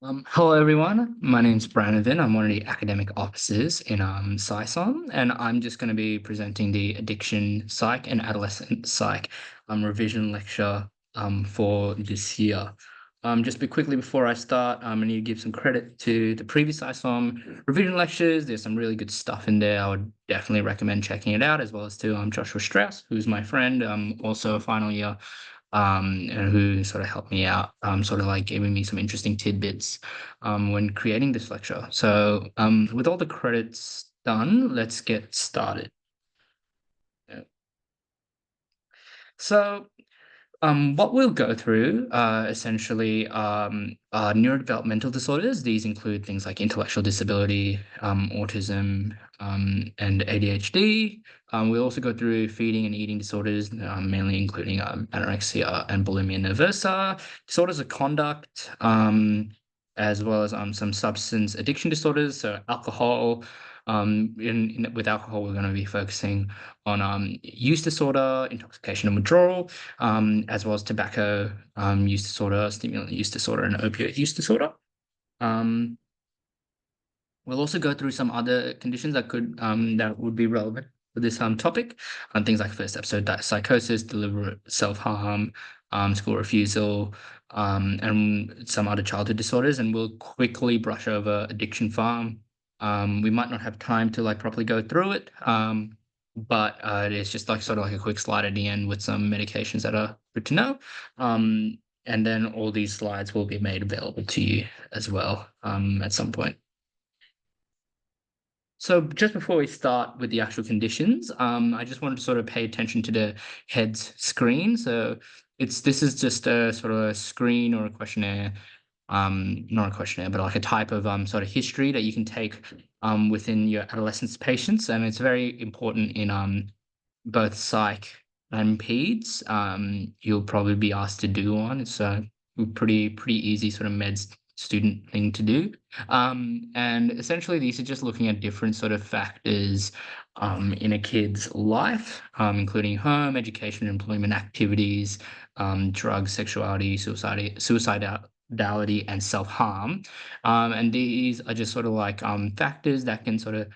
Hello everyone. My name's Brandon. I'm one of the academic officers in PsySOM, and I'm just going to be presenting the Addiction Psych and Adolescent Psych revision lecture for this year. Quickly before I start, I need to give some credit to the previous PsySOM revision lectures. There's some really good stuff in there. I would definitely recommend checking it out, as well as to Joshua Strauss, who's my friend, also a final year and who sort of helped me out, sort of like giving me some interesting tidbits when creating this lecture. So with all the credits done, let's get started. Yeah. So what we'll go through essentially neurodevelopmental disorders. These include things like intellectual disability, autism, and ADHD. We'll also go through feeding and eating disorders, mainly including anorexia and bulimia nervosa, disorders of conduct, as well as some substance addiction disorders, so alcohol. With alcohol, we're going to be focusing on use disorder, intoxication and withdrawal, as well as tobacco use disorder, stimulant use disorder, and opioid use disorder. We'll also go through some other conditions that would be relevant for this topic, things like first episode psychosis, deliberate self-harm, school refusal, and some other childhood disorders. And we'll quickly brush over addiction Pharm. We might not have time to like properly go through it, but it's just like sort of like a quick slide at the end with some medications that are good to know. And then all these slides will be made available to you as well at some point. So just before we start with the actual conditions, I just wanted to sort of pay attention to the head's screen. So this is just a sort of a screen or a questionnaire, not a questionnaire, but like a type of sort of history that you can take within your adolescence patients, and it's very important in both psych and peds. You'll probably be asked to do one. It's a pretty easy sort of meds student thing to do. And essentially these are just looking at different sort of factors in a kid's life, including home, education, employment activities, drugs, sexuality, suicidality, and self-harm. And these are just sort of like factors that can sort of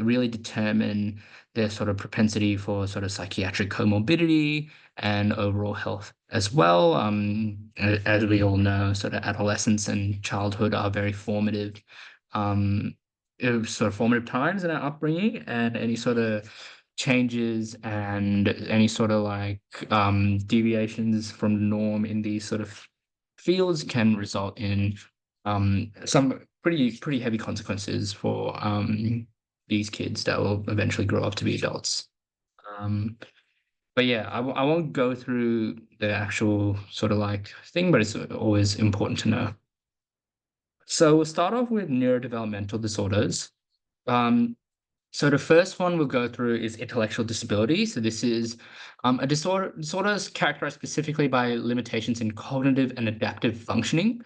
really determine their sort of propensity for sort of psychiatric comorbidity and overall health as well. As we all know, sort of adolescence and childhood are very formative, sort of formative times in our upbringing, and any sort of changes and any sort of like deviations from the norm in these sort of fields can result in some pretty heavy consequences for these kids that will eventually grow up to be adults. Um, but yeah, I won't go through the actual sort of like thing, but it's always important to know. So we'll start off with neurodevelopmental disorders. Um, so the first one we'll go through is intellectual disability. So this is a disorder is characterized specifically by limitations in cognitive and adaptive functioning.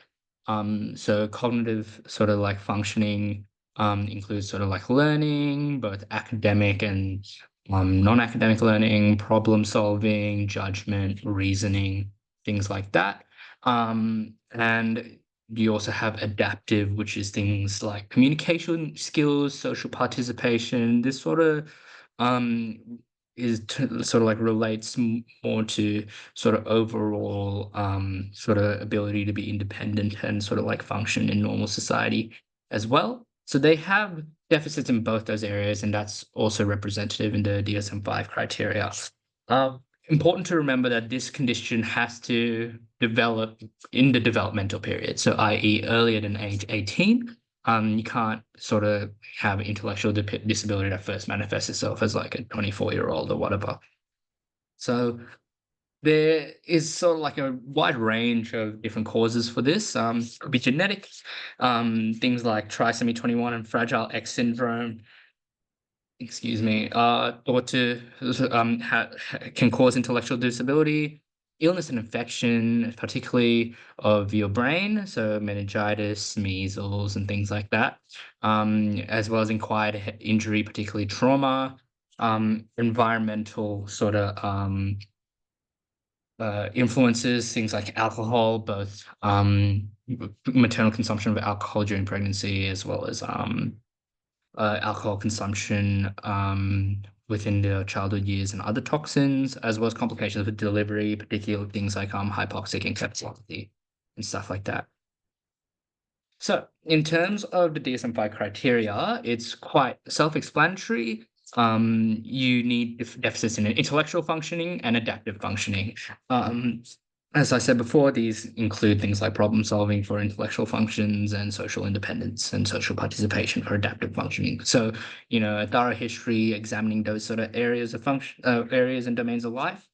So cognitive sort of like functioning includes sort of like learning, both academic and non-academic learning, problem solving, judgment, reasoning, things like that. And you also have adaptive, which is things like communication skills, social participation. This sort of sort of like relates more to sort of overall sort of ability to be independent and sort of like function in normal society as well. So they have deficits in both those areas, and that's also representative in the DSM-5 criteria. Important to remember that this condition has to develop in the developmental period, so i.e. earlier than age 18. You can't sort of have intellectual disability that first manifests itself as like a 24-year-old or whatever. So there is sort of like a wide range of different causes for this. Could be genetic, things like trisomy 21 and fragile X syndrome, excuse me, thought to can cause intellectual disability, illness and infection, particularly of your brain, so meningitis, measles, and things like that, as well as acquired injury, particularly trauma, environmental sort of influences, things like alcohol, both maternal consumption of alcohol during pregnancy, as well as alcohol consumption within the childhood years, and other toxins, as well as complications with delivery, particularly things like hypoxic encephalopathy and stuff like that. So, in terms of the DSM-5 criteria, it's quite self-explanatory. You need deficits in intellectual functioning and adaptive functioning. Um, as I said before, these include things like problem solving for intellectual functions and social independence and social participation for adaptive functioning. So, a thorough history examining those sort of areas of function, areas and domains of life,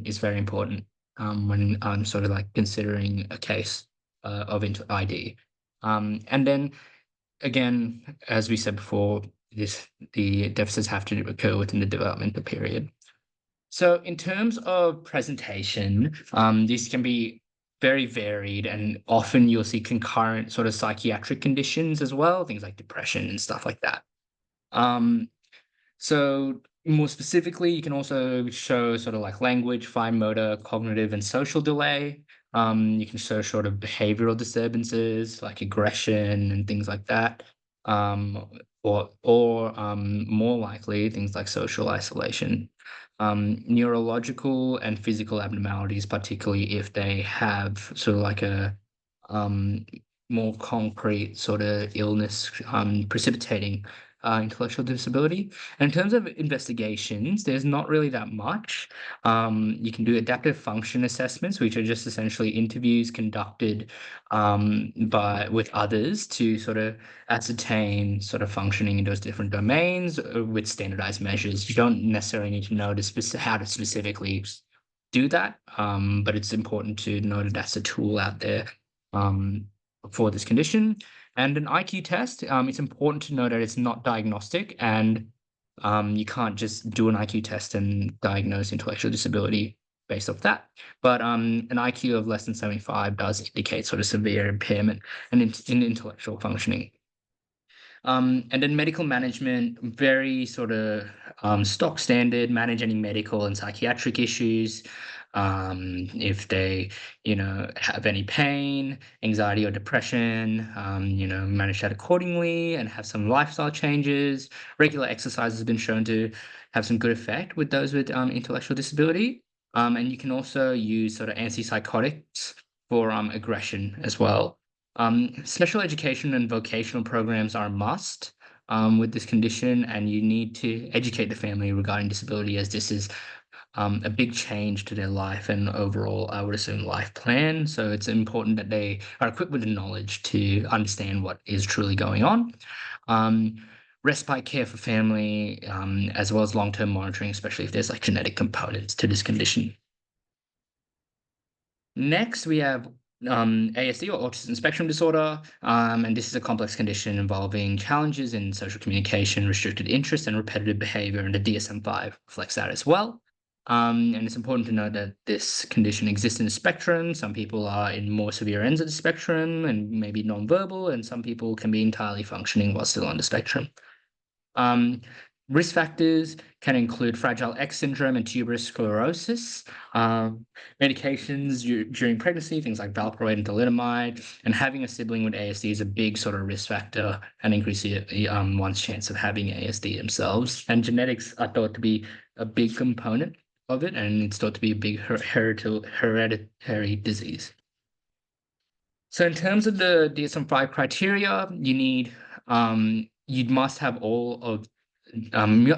is very important when I'm sort of like considering a case of ID. And then again, as we said before, the deficits have to occur within the developmental period. So in terms of presentation, these can be very varied, and often you'll see concurrent sort of psychiatric conditions as well, things like depression and stuff like that. So more specifically, you can also show sort of like language, fine motor, cognitive, and social delay. You can show sort of behavioral disturbances like aggression and things like that. Or more likely, things like social isolation. Neurological and physical abnormalities, particularly if they have sort of like a um, more concrete sort of illness precipitating intellectual disability. And in terms of investigations, there's not really that much. You can do adaptive function assessments, which are just essentially interviews conducted with others to sort of ascertain sort of functioning in those different domains with standardized measures. You don't necessarily need to know how to specifically do that, but it's important to know that that's a tool out there for this condition. And an IQ test, it's important to know that it's not diagnostic, and you can't just do an IQ test and diagnose intellectual disability based off that. But an IQ of less than 75 does indicate sort of severe impairment in intellectual functioning. And then medical management, very sort of stock standard, manage any medical and psychiatric issues. If they, have any pain, anxiety or depression, manage that accordingly and have some lifestyle changes. Regular exercise has been shown to have some good effect with those with intellectual disability. And you can also use sort of antipsychotics for aggression as well. Special education and vocational programs are a must with this condition, and you need to educate the family regarding disability, as this is a big change to their life and overall, I would assume, life plan. So it's important that they are equipped with the knowledge to understand what is truly going on. Respite care for family, as well as long-term monitoring, especially if there's like genetic components to this condition. Next, we have ASD, or autism spectrum disorder, and this is a complex condition involving challenges in social communication, restricted interest, and repetitive behavior, and the DSM-5 reflects that as well. And it's important to note that this condition exists in the spectrum. Some people are in more severe ends of the spectrum and maybe nonverbal, and some people can be entirely functioning while still on the spectrum. Risk factors can include Fragile X syndrome and tuberous sclerosis. Medications during pregnancy, things like valproate and thalidomide, and having a sibling with ASD is a big sort of risk factor and increases one's chance of having ASD themselves. And genetics are thought to be a big component of it, and it's thought to be a big hereditary disease. So in terms of the DSM-5 criteria, you must have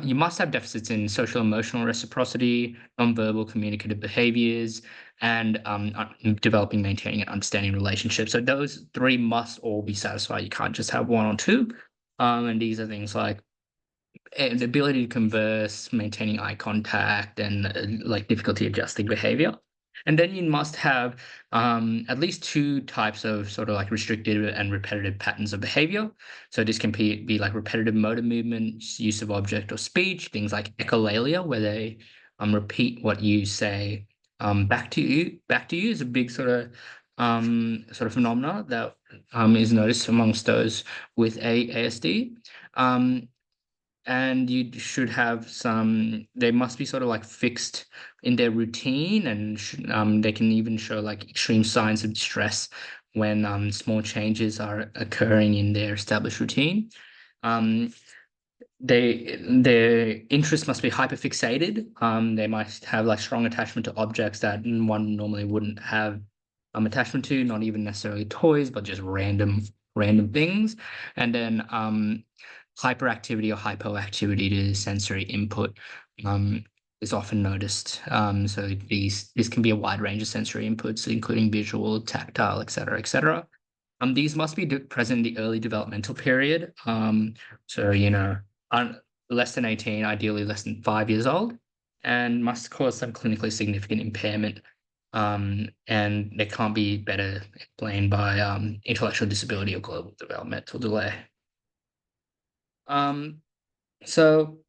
you must have deficits in social emotional reciprocity, nonverbal communicative behaviors, and developing, maintaining, and understanding relationships. So those three must all be satisfied. You can't just have one or two. And these are things like the ability to converse, maintaining eye contact, and like difficulty adjusting behavior. And then you must have at least two types of sort of like restrictive and repetitive patterns of behavior. So this can be like repetitive motor movements, use of object or speech, things like echolalia, where they repeat what you say back to you. Back to you is a big sort of phenomena that is noticed amongst those with ASD. And you should have they must be sort of like fixed in their routine, and they can even show like extreme signs of distress when small changes are occurring in their established routine. Um, their interest must be hyperfixated. They might have like strong attachment to objects that one normally wouldn't have attachment to, not even necessarily toys, but just random things. And then hyperactivity or hypoactivity to sensory input is often noticed. So this can be a wide range of sensory inputs, including visual, tactile, etc., etc. These must be present in the early developmental period. So, less than 18, ideally less than 5 years old, and must cause some clinically significant impairment. And they can't be better explained by intellectual disability or global developmental delay. Um, so,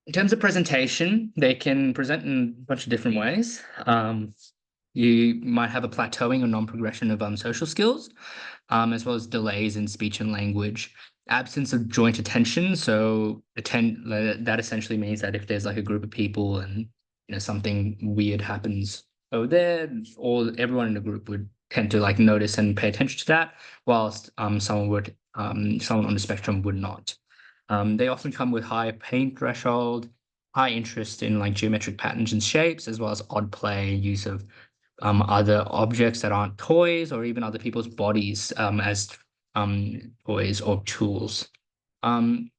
in terms of presentation, they can present in a bunch of different ways. You might have a plateauing or non-progression of social skills, as well as delays in speech and language, absence of joint attention. So that essentially means that if there's like a group of people and something weird happens over there, everyone in the group would tend to like notice and pay attention to that, whilst someone on the spectrum would not. They often come with high pain threshold, high interest in like geometric patterns and shapes, as well as odd play, use of other objects that aren't toys or even other people's bodies as toys or tools. Um,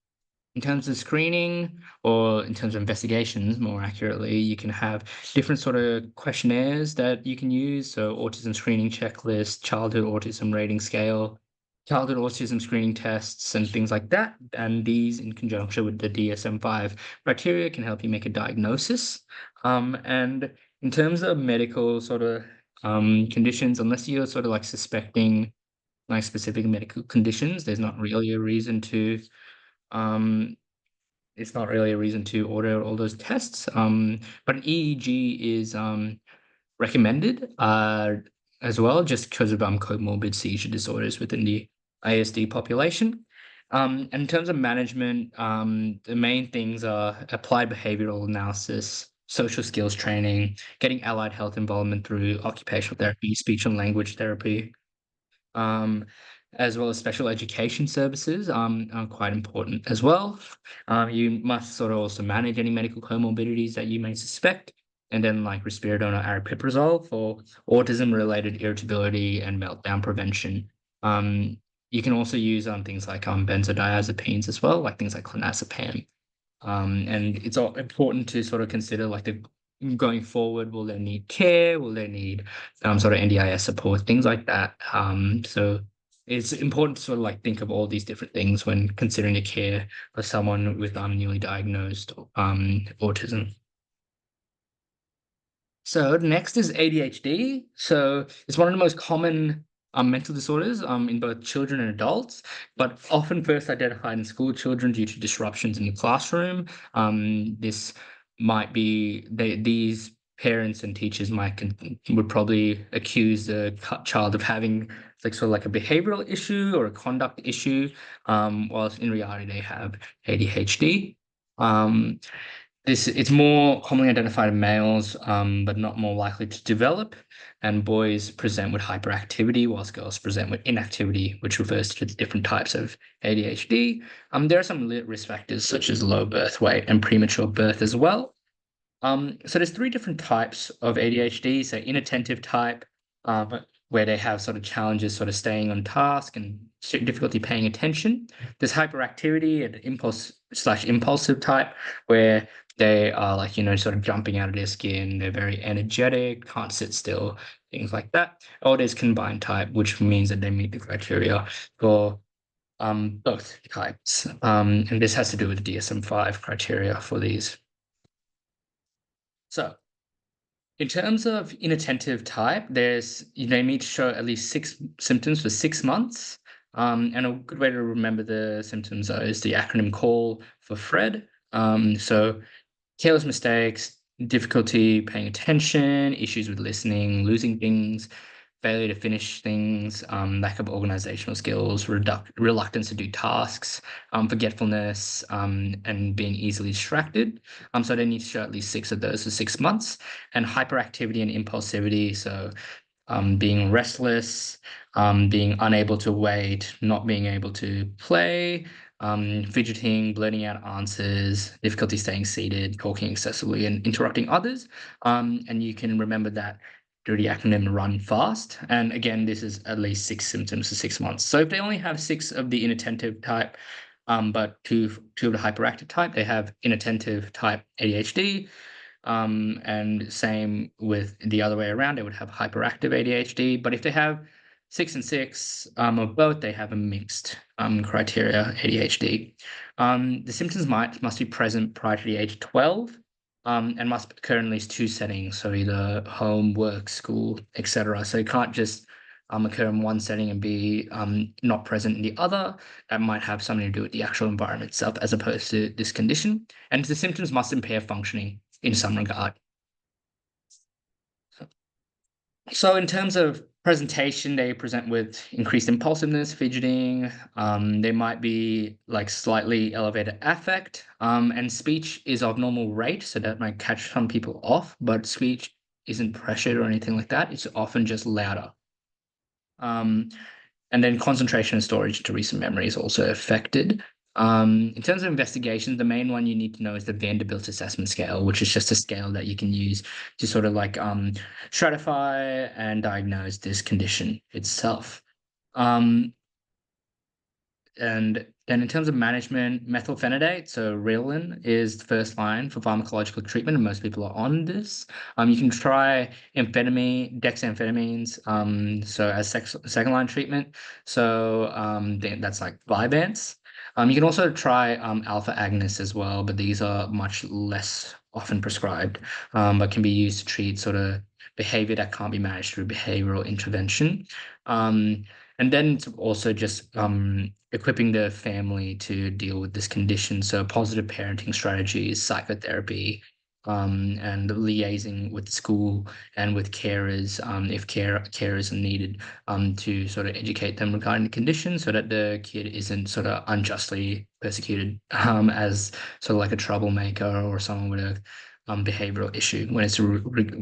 in terms of screening or in terms of investigations, more accurately, you can have different sort of questionnaires that you can use. So autism screening checklist, childhood autism rating scale, childhood autism screening tests, and things like that. And these, in conjunction with the DSM-5 criteria, can help you make a diagnosis. And in terms of medical sort of conditions, unless you're sort of like suspecting like specific medical conditions, there's not really a reason to um, it's not really a reason to order all those tests. But an EEG is recommended as well, just because of comorbid seizure disorders within the ASD population. And in terms of management, the main things are applied behavioral analysis, social skills training, getting allied health involvement through occupational therapy, speech and language therapy, um, as well as special education services are quite important as well. You must sort of also manage any medical comorbidities that you may suspect, and then like risperidone or aripiprazole for autism-related irritability and meltdown prevention. Um, you can also use things like benzodiazepines as well, like things like clonazepam. And it's all important to sort of consider like the going forward, will they need care? Will they need sort of NDIS support, things like that. So it's important to sort of like think of all these different things when considering the care of someone with newly diagnosed autism. So next is ADHD. So it's one of the most common mental disorders in both children and adults, but often first identified in school children due to disruptions in the classroom. This might be these parents and teachers would probably accuse the child of having like sort of like a behavioral issue or a conduct issue, whilst in reality they have ADHD. Um, it's more commonly identified in males, but not more likely to develop. And boys present with hyperactivity, whilst girls present with inactivity, which refers to the different types of ADHD. There are some risk factors such as low birth weight and premature birth as well. So there's three different types of ADHD. So inattentive type, where they have sort of challenges sort of staying on task and difficulty paying attention. There's hyperactivity and impulsive type, where they are like, sort of jumping out of their skin. They're very energetic, can't sit still, things like that. Or there's combined type, which means that they meet the criteria for both types. And this has to do with the DSM-5 criteria for these. So in terms of inattentive type, they need to show at least 6 symptoms for 6 months. And a good way to remember the symptoms is the acronym CALL for Fred. So careless mistakes, difficulty paying attention, issues with listening, losing things, failure to finish things, lack of organizational skills, reluctance to do tasks, forgetfulness, and being easily distracted. So they need to show at least 6 of those for 6 months. And hyperactivity and impulsivity. So being restless, being unable to wait, not being able to play, fidgeting, blurting out answers, difficulty staying seated, talking excessively, and interrupting others. And you can remember that through the acronym RUN FAST. And again, this is at least 6 symptoms for 6 months. So if they only have 6 of the inattentive type, but two of the hyperactive type, they have inattentive type ADHD. And same with the other way around, they would have hyperactive ADHD. But if they have 6 and 6 of both, they have a mixed criteria ADHD. The symptoms must be present prior to the age of 12, and must occur in at least 2 settings, so either home, work, school, etc. So it can't just occur in one setting and be not present in the other. That might have something to do with the actual environment itself as opposed to this condition. And the symptoms must impair functioning in some regard. So in terms of presentation, they present with increased impulsiveness, fidgeting. They might be like slightly elevated affect, and speech is of normal rate, so that might catch some people off, but speech isn't pressured or anything like that. It's often just louder. And then concentration and storage to recent memory is also affected. In terms of investigations, the main one you need to know is the Vanderbilt Assessment Scale, which is just a scale that you can use to sort of like stratify and diagnose this condition itself. And then in terms of management, methylphenidate, so Ritalin, is the first line for pharmacological treatment, and most people are on this. You can try dexamphetamines, so as second line treatment. So that's like Vyvanse. You can also try alpha agonists as well, but these are much less often prescribed, but can be used to treat sort of behavior that can't be managed through behavioral intervention. And then it's also just equipping the family to deal with this condition. So positive parenting strategies, psychotherapy, and liaising with school and with carers, if carers are needed, to sort of educate them regarding the condition so that the kid isn't sort of unjustly persecuted as sort of like a troublemaker or someone with a behavioral issue when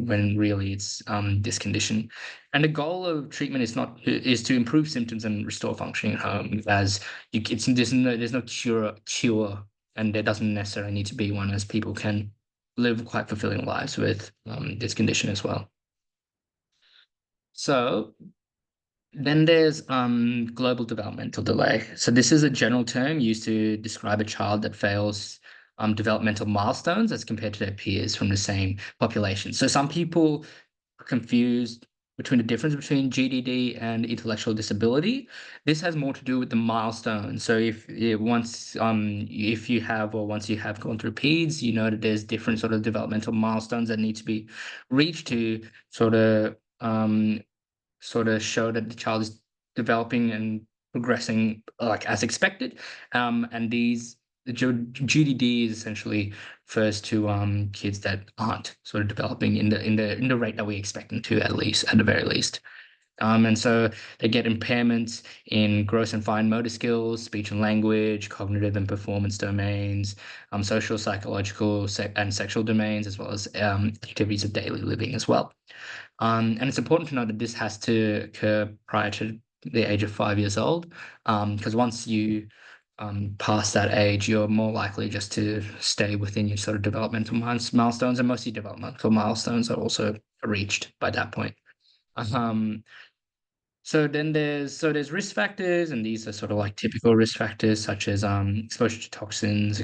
when really it's this condition. And the goal of treatment is to improve symptoms and restore functioning at home, as there's no cure, and there doesn't necessarily need to be one, as people can live quite fulfilling lives with this condition as well. So then there's global developmental delay. So this is a general term used to describe a child that fails developmental milestones as compared to their peers from the same population. So some people are confused between the difference between GDD and intellectual disability. This has more to do with the milestones. So once you have gone through PEDS, you know that there's different sort of developmental milestones that need to be reached to sort of show that the child is developing and progressing like as expected. And the GDD is essentially refers to kids that aren't sort of developing in the rate that we expect them to, at the very least. And so they get impairments in gross and fine motor skills, speech and language, cognitive and performance domains, social, psychological, and sexual domains, as well as activities of daily living as well. And it's important to note that this has to occur prior to the age of 5 years old, because once you past that age, you're more likely just to stay within your sort of developmental milestones, and most of your developmental milestones are also reached by that point. So there's risk factors, and these are sort of like typical risk factors, such as exposure to toxins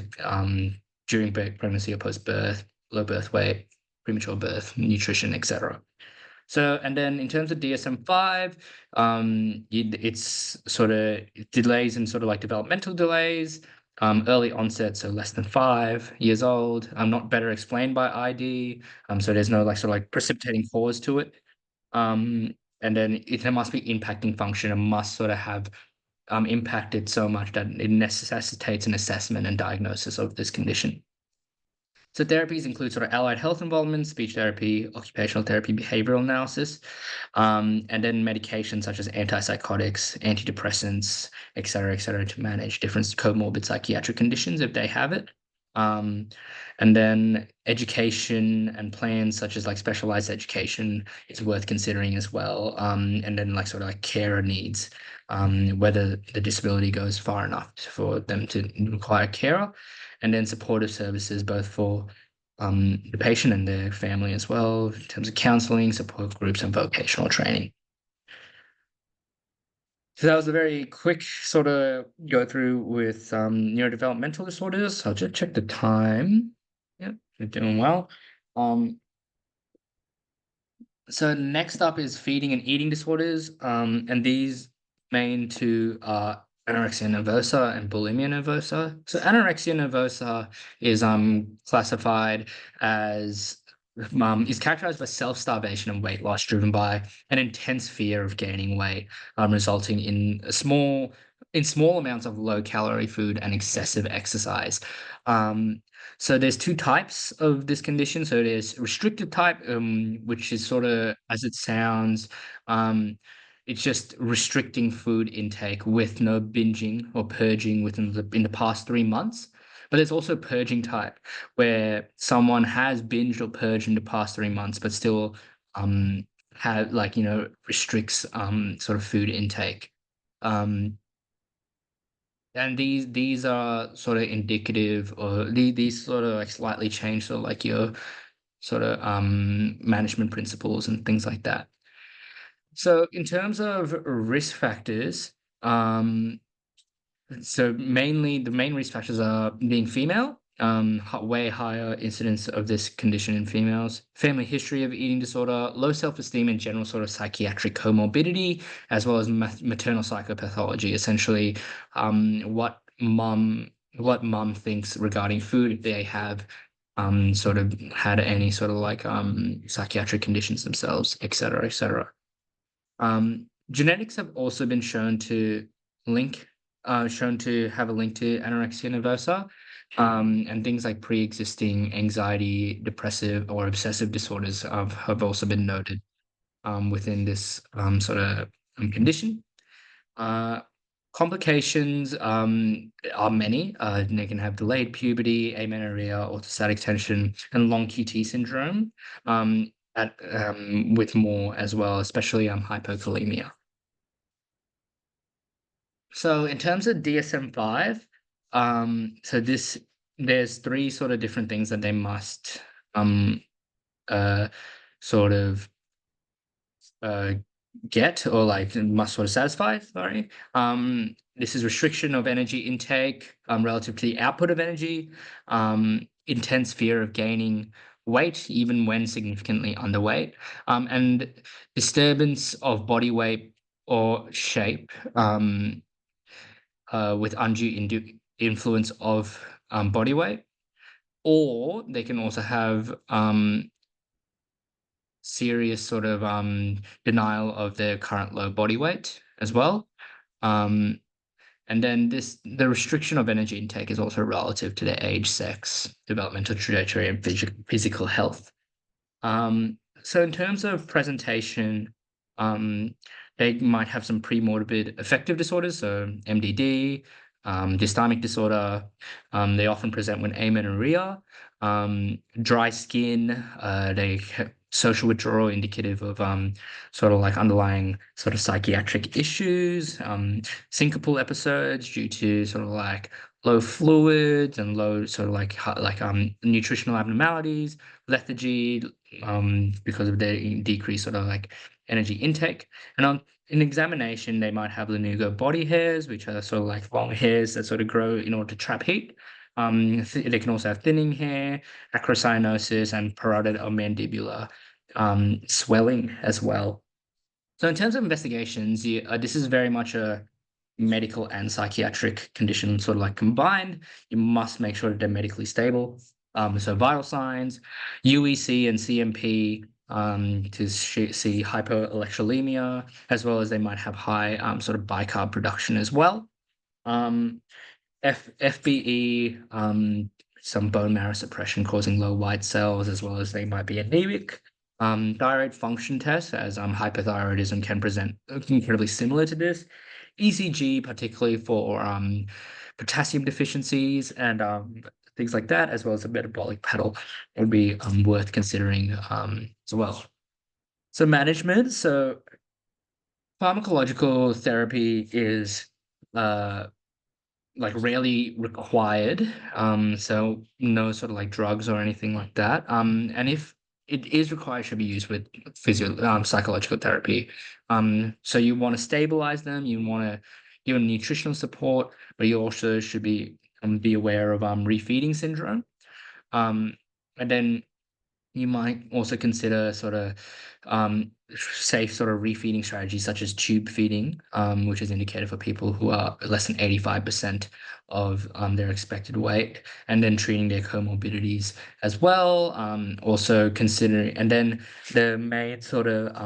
during pregnancy or post-birth, low birth weight, premature birth, nutrition, etc. So, and then in terms of DSM-5, it's sort of delays and sort of like developmental delays, early onset, so less than 5 years old, not better explained by ID, so there's no like sort of like precipitating cause to it. And then it must be impacting function and must sort of have impacted so much that it necessitates an assessment and diagnosis of this condition. So therapies include sort of allied health involvement, speech therapy, occupational therapy, behavioral analysis, and then medications such as antipsychotics, antidepressants, et cetera, to manage different comorbid psychiatric conditions if they have it. Um, and then education and plans such as like specialized education is worth considering as well. And then like sort of like carer needs, whether the disability goes far enough for them to require carer, and then supportive services both for the patient and their family as well, in terms of counseling, support groups, and vocational training. So that was a very quick sort of go through with neurodevelopmental disorders. I'll just check the time. Yep, we're doing well. Um, so next up is feeding and eating disorders, and these main two are anorexia nervosa and bulimia nervosa. So anorexia nervosa is classified as is characterized by self-starvation and weight loss driven by an intense fear of gaining weight, resulting in small amounts of low-calorie food and excessive exercise. Um, so there's two types of this condition. So there's restricted type, which is sort of as it sounds, um, it's just restricting food intake with no binging or purging in the past 3 months. But there's also purging type, where someone has binged or purged in the past 3 months, but still have like restricts sort of food intake. Um, and these are sort of indicative, or these sort of like slightly change, so like your sort of management principles and things like that. So in terms of risk factors, um, so mainly the main risk factors are being female, way higher incidence of this condition in females, family history of eating disorder, low self-esteem, and general sort of psychiatric comorbidity, as well as maternal psychopathology. Essentially, what mum thinks regarding food, if they have sort of had any sort of like psychiatric conditions themselves, et cetera, et cetera. Genetics have also been shown to have a link to anorexia nervosa, and things like pre-existing anxiety, depressive, or obsessive disorders have also been noted within this sort of condition. Uh, Complications are many. They can have delayed puberty, amenorrhea, orthostatic tension, and long QT syndrome, with more as well, especially hypokalemia. So in terms of DSM-5, so there's three sort of different things that they must um uh sort of uh get, or like must sort of satisfy, sorry. This is restriction of energy intake relative to the output of energy, intense fear of gaining weight even when significantly underweight, and disturbance of body weight or shape, with undue influence of body weight, or they can also have serious sort of denial of their current low body weight as well. Um, and then the restriction of energy intake is also relative to their age, sex, developmental trajectory, and physical health. So in terms of presentation, um, they might have some premorbid affective disorders, so MDD, dysthymic disorder. They often present with amenorrhea, dry skin. Social withdrawal, indicative of sort of like underlying sort of psychiatric issues, syncopal episodes due to sort of like low fluids and low sort of like nutritional abnormalities, lethargy, because of their decreased sort of like energy intake. And on in examination, they might have lanugo body hairs, which are sort of like long hairs that sort of grow in order to trap heat. They can also have thinning hair, acrocyanosis, and parotid or mandibular swelling as well. So in terms of investigations, this is very much a medical and psychiatric condition sort of like combined. You must make sure that they're medically stable. So vital signs, UEC and CMP, to see hypoelectrolemia, as well as they might have high sort of bicarb production as well. Um, FBE, some bone marrow suppression causing low white cells, as well as they might be anemic. Thyroid function tests, as hypothyroidism can present incredibly similar to this. ECG, particularly for potassium deficiencies, and things like that, as well as a metabolic panel would be worth considering as well. So management. So pharmacological therapy is uh, like rarely required. So no sort of like drugs or anything like that. And if it is required, it should be used with psychological therapy. So you want to stabilize them, you want to give them nutritional support, but you also should be aware of refeeding syndrome. Um, and then you might also consider sort of safe sort of refeeding strategies such as tube feeding, which is indicated for people who are less than 85% of their expected weight, and then treating their comorbidities as well. Also considering, and then the main sort of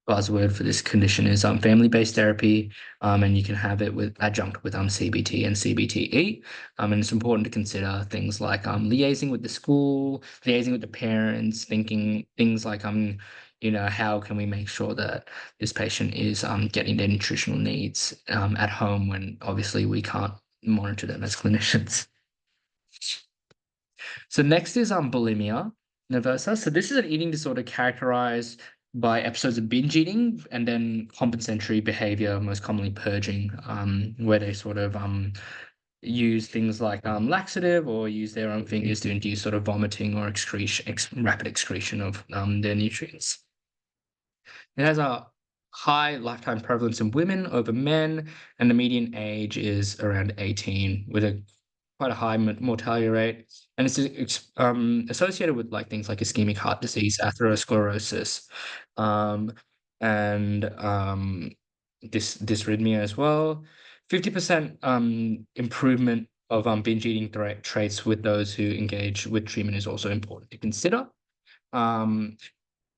buzzword for this condition is family-based therapy, and you can have it with adjunct with CBT and CBTE. And it's important to consider things like liaising with the school, liaising with the parents, thinking things like how can we make sure that this patient is getting their nutritional needs at home when obviously we can't monitor them as clinicians. So next is bulimia nervosa. So this is an eating disorder characterized by episodes of binge eating and then compensatory behavior, most commonly purging, where they sort of use things like laxative or use their own fingers to induce sort of vomiting or rapid excretion of their nutrients. It has a high lifetime prevalence in women over men, and the median age is around 18, with a quite a high mortality rate, and it's associated with like things like ischemic heart disease, atherosclerosis, um, and dysrhythmia as well. 50% improvement of binge eating traits with those who engage with treatment is also important to consider. Um,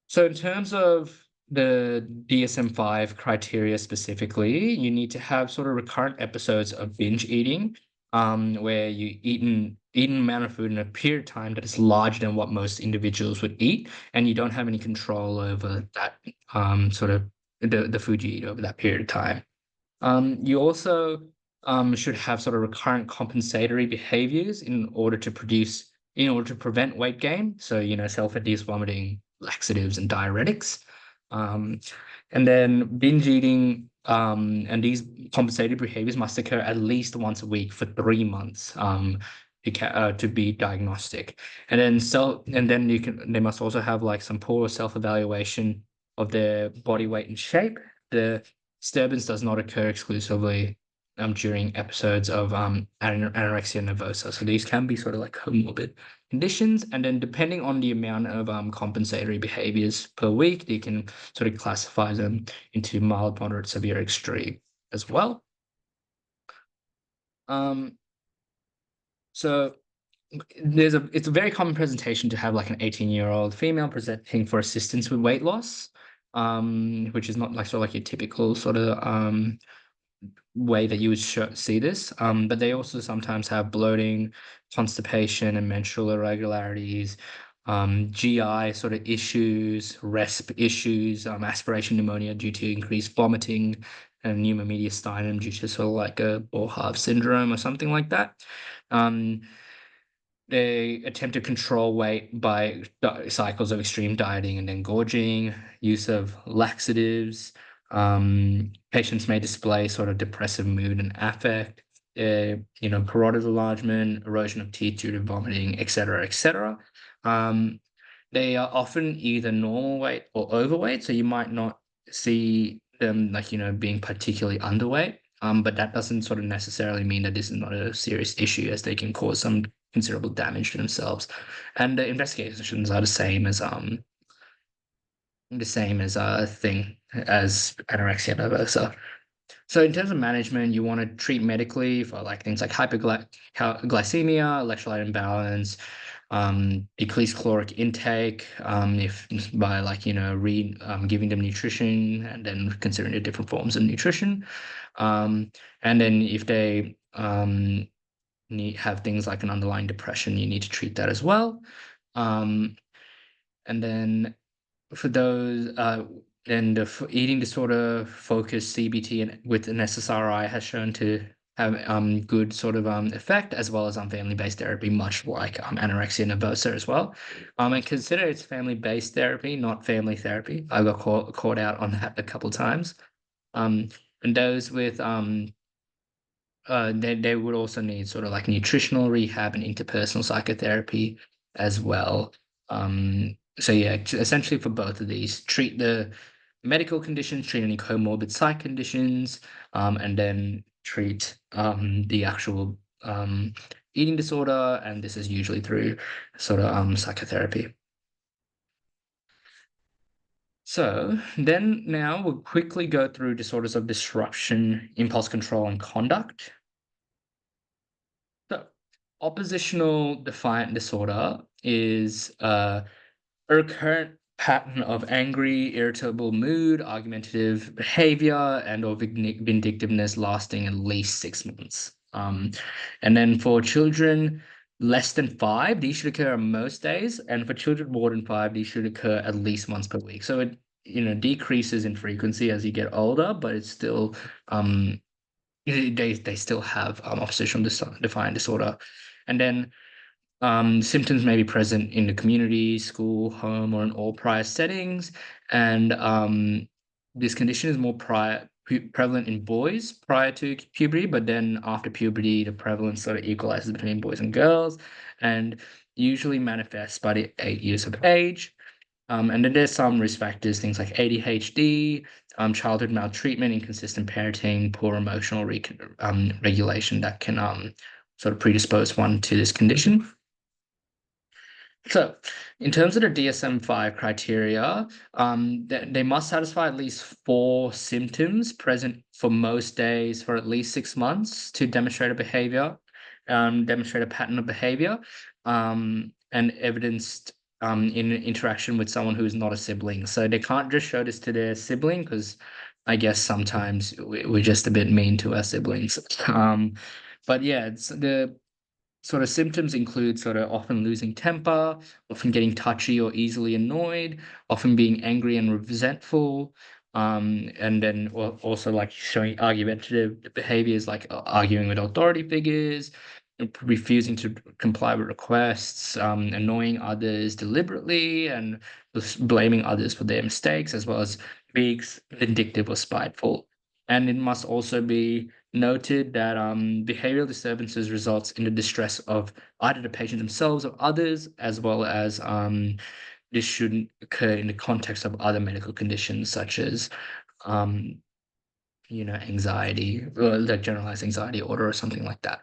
so in terms of the DSM-5 criteria specifically, you need to have sort of recurrent episodes of binge eating, where you eat an amount of food in a period of time that is larger than what most individuals would eat, and you don't have any control over that sort of the food you eat over that period of time. You also should have sort of recurrent compensatory behaviors in order to prevent weight gain. So, self-induced vomiting, laxatives, and diuretics. Um, and then binge eating and these compensatory behaviors must occur at least once a week for 3 months to be diagnostic. And then they must also have like some poor self-evaluation of their body weight and shape. The disturbance does not occur exclusively during episodes of anorexia nervosa. So these can be sort of like comorbid conditions. And then depending on the amount of compensatory behaviors per week, you can sort of classify them into mild, moderate, severe, extreme as well. Um, so it's a very common presentation to have like an 18-year-old female presenting for assistance with weight loss, which is not like sort of like your typical sort of way that you would see this. But they also sometimes have bloating, constipation, and menstrual irregularities, GI sort of issues, resp issues, aspiration pneumonia due to increased vomiting, and pneumomediastinum due to sort of like a Boerhaave syndrome or something like that. They attempt to control weight by cycles of extreme dieting and then gorging, use of laxatives. Patients may display sort of depressive mood and affect, parotid enlargement, erosion of teeth due to vomiting, etc., etc. They are often either normal weight or overweight, so you might not see them like, being particularly underweight. But that doesn't sort of necessarily mean that this is not a serious issue, as they can cause some considerable damage to themselves. And the investigations are the same as a thing as anorexia nervosa. So in terms of management, you want to treat medically for like things like hyperglycemia, electrolyte imbalance, decreased caloric intake, if by like giving them nutrition and then considering the different forms of nutrition, and then if they have things like an underlying depression, you need to treat that as well. Um, and then for those, then the eating disorder focused CBT and with an SSRI has shown to have good sort of effect, as well as family-based therapy, much like anorexia nervosa as well. And consider it's family-based therapy, not family therapy. I got caught out on that a couple times. Um, and those with they would also need sort of like nutritional rehab and interpersonal psychotherapy as well. So yeah, essentially for both of these, treat the medical conditions, treat any comorbid psych conditions, and then treat the actual eating disorder, and this is usually through sort of psychotherapy. So then now we'll quickly go through disorders of disruption, impulse control, and conduct. So, oppositional defiant disorder is a recurrent pattern of angry, irritable mood, argumentative behavior, and or vindictiveness lasting at least 6 months. And then for children less than 5, these should occur on most days, and for children more than 5, these should occur at least once per week. So it decreases in frequency as you get older, but it's still they still have oppositional defiant disorder. And then symptoms may be present in the community, school, home, or in all prior settings. And this condition is more prevalent in boys prior to puberty, but then after puberty, the prevalence sort of equalizes between boys and girls, and usually manifests by the 8 years of age. And then there's some risk factors, things like ADHD, childhood maltreatment, inconsistent parenting, poor emotional regulation that can sort of predispose one to this condition. So, in terms of the DSM-5 criteria, they must satisfy at least 4 symptoms present for most days for at least 6 months to demonstrate a behavior, demonstrate a pattern of behavior, and evidenced in interaction with someone who is not a sibling. So they can't just show this to their sibling because I guess sometimes we're just a bit mean to our siblings. But yeah, it's the sort of symptoms include sort of often losing temper, often getting touchy or easily annoyed, often being angry and resentful, and then also like showing argumentative behaviors like arguing with authority figures, refusing to comply with requests, annoying others deliberately, and blaming others for their mistakes, as well as being vindictive or spiteful. And it must also be noted that behavioral disturbances results in the distress of either the patient themselves or others, as well as this shouldn't occur in the context of other medical conditions such as um, anxiety, or like generalized anxiety order or something like that.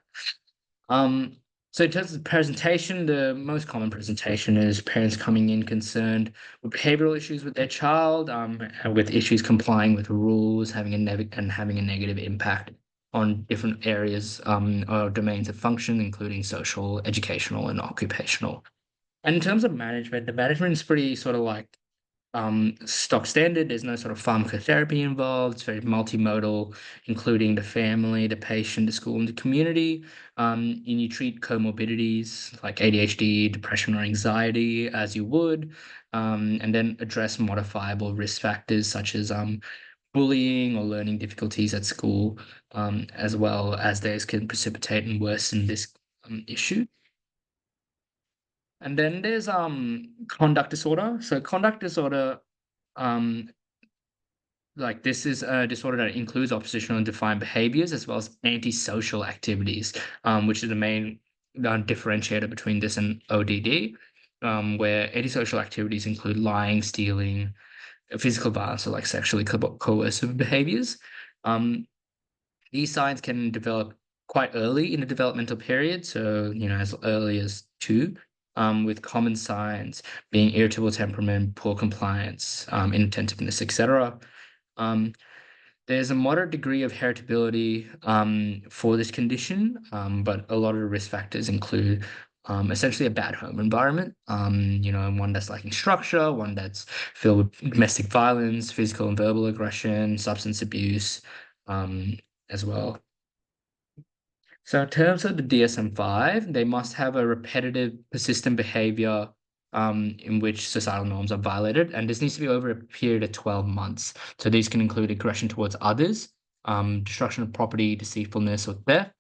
Um, so in terms of presentation, the most common presentation is parents coming in concerned with behavioral issues with their child, and with issues complying with rules, having a negative impact on different areas or domains of function, including social, educational, and occupational. And in terms of management, the management is pretty sort of like stock standard. There's no sort of pharmacotherapy involved. It's very multimodal, including the family, the patient, the school, and the community. And you treat comorbidities like ADHD, depression, or anxiety as you would, and then address modifiable risk factors such as bullying or learning difficulties at school, as well as those can precipitate and worsen this issue. And then there's conduct disorder. So conduct disorder, um, like this is a disorder that includes oppositional and defiant behaviors as well as antisocial activities, which is the main differentiator between this and ODD, where antisocial activities include lying, stealing, physical violence, or like sexually coercive behaviors. Um, these signs can develop quite early in the developmental period, so as early as 2, with common signs being irritable temperament, poor compliance, inattentiveness, etc. Um, there's a moderate degree of heritability for this condition, but a lot of the risk factors include essentially a bad home environment, one that's lacking structure, one that's filled with domestic violence, physical and verbal aggression, substance abuse, as well. So in terms of the DSM-5, they must have a repetitive, persistent behavior in which societal norms are violated, and this needs to be over a period of 12 months. So these can include aggression towards others, destruction of property, deceitfulness, or theft.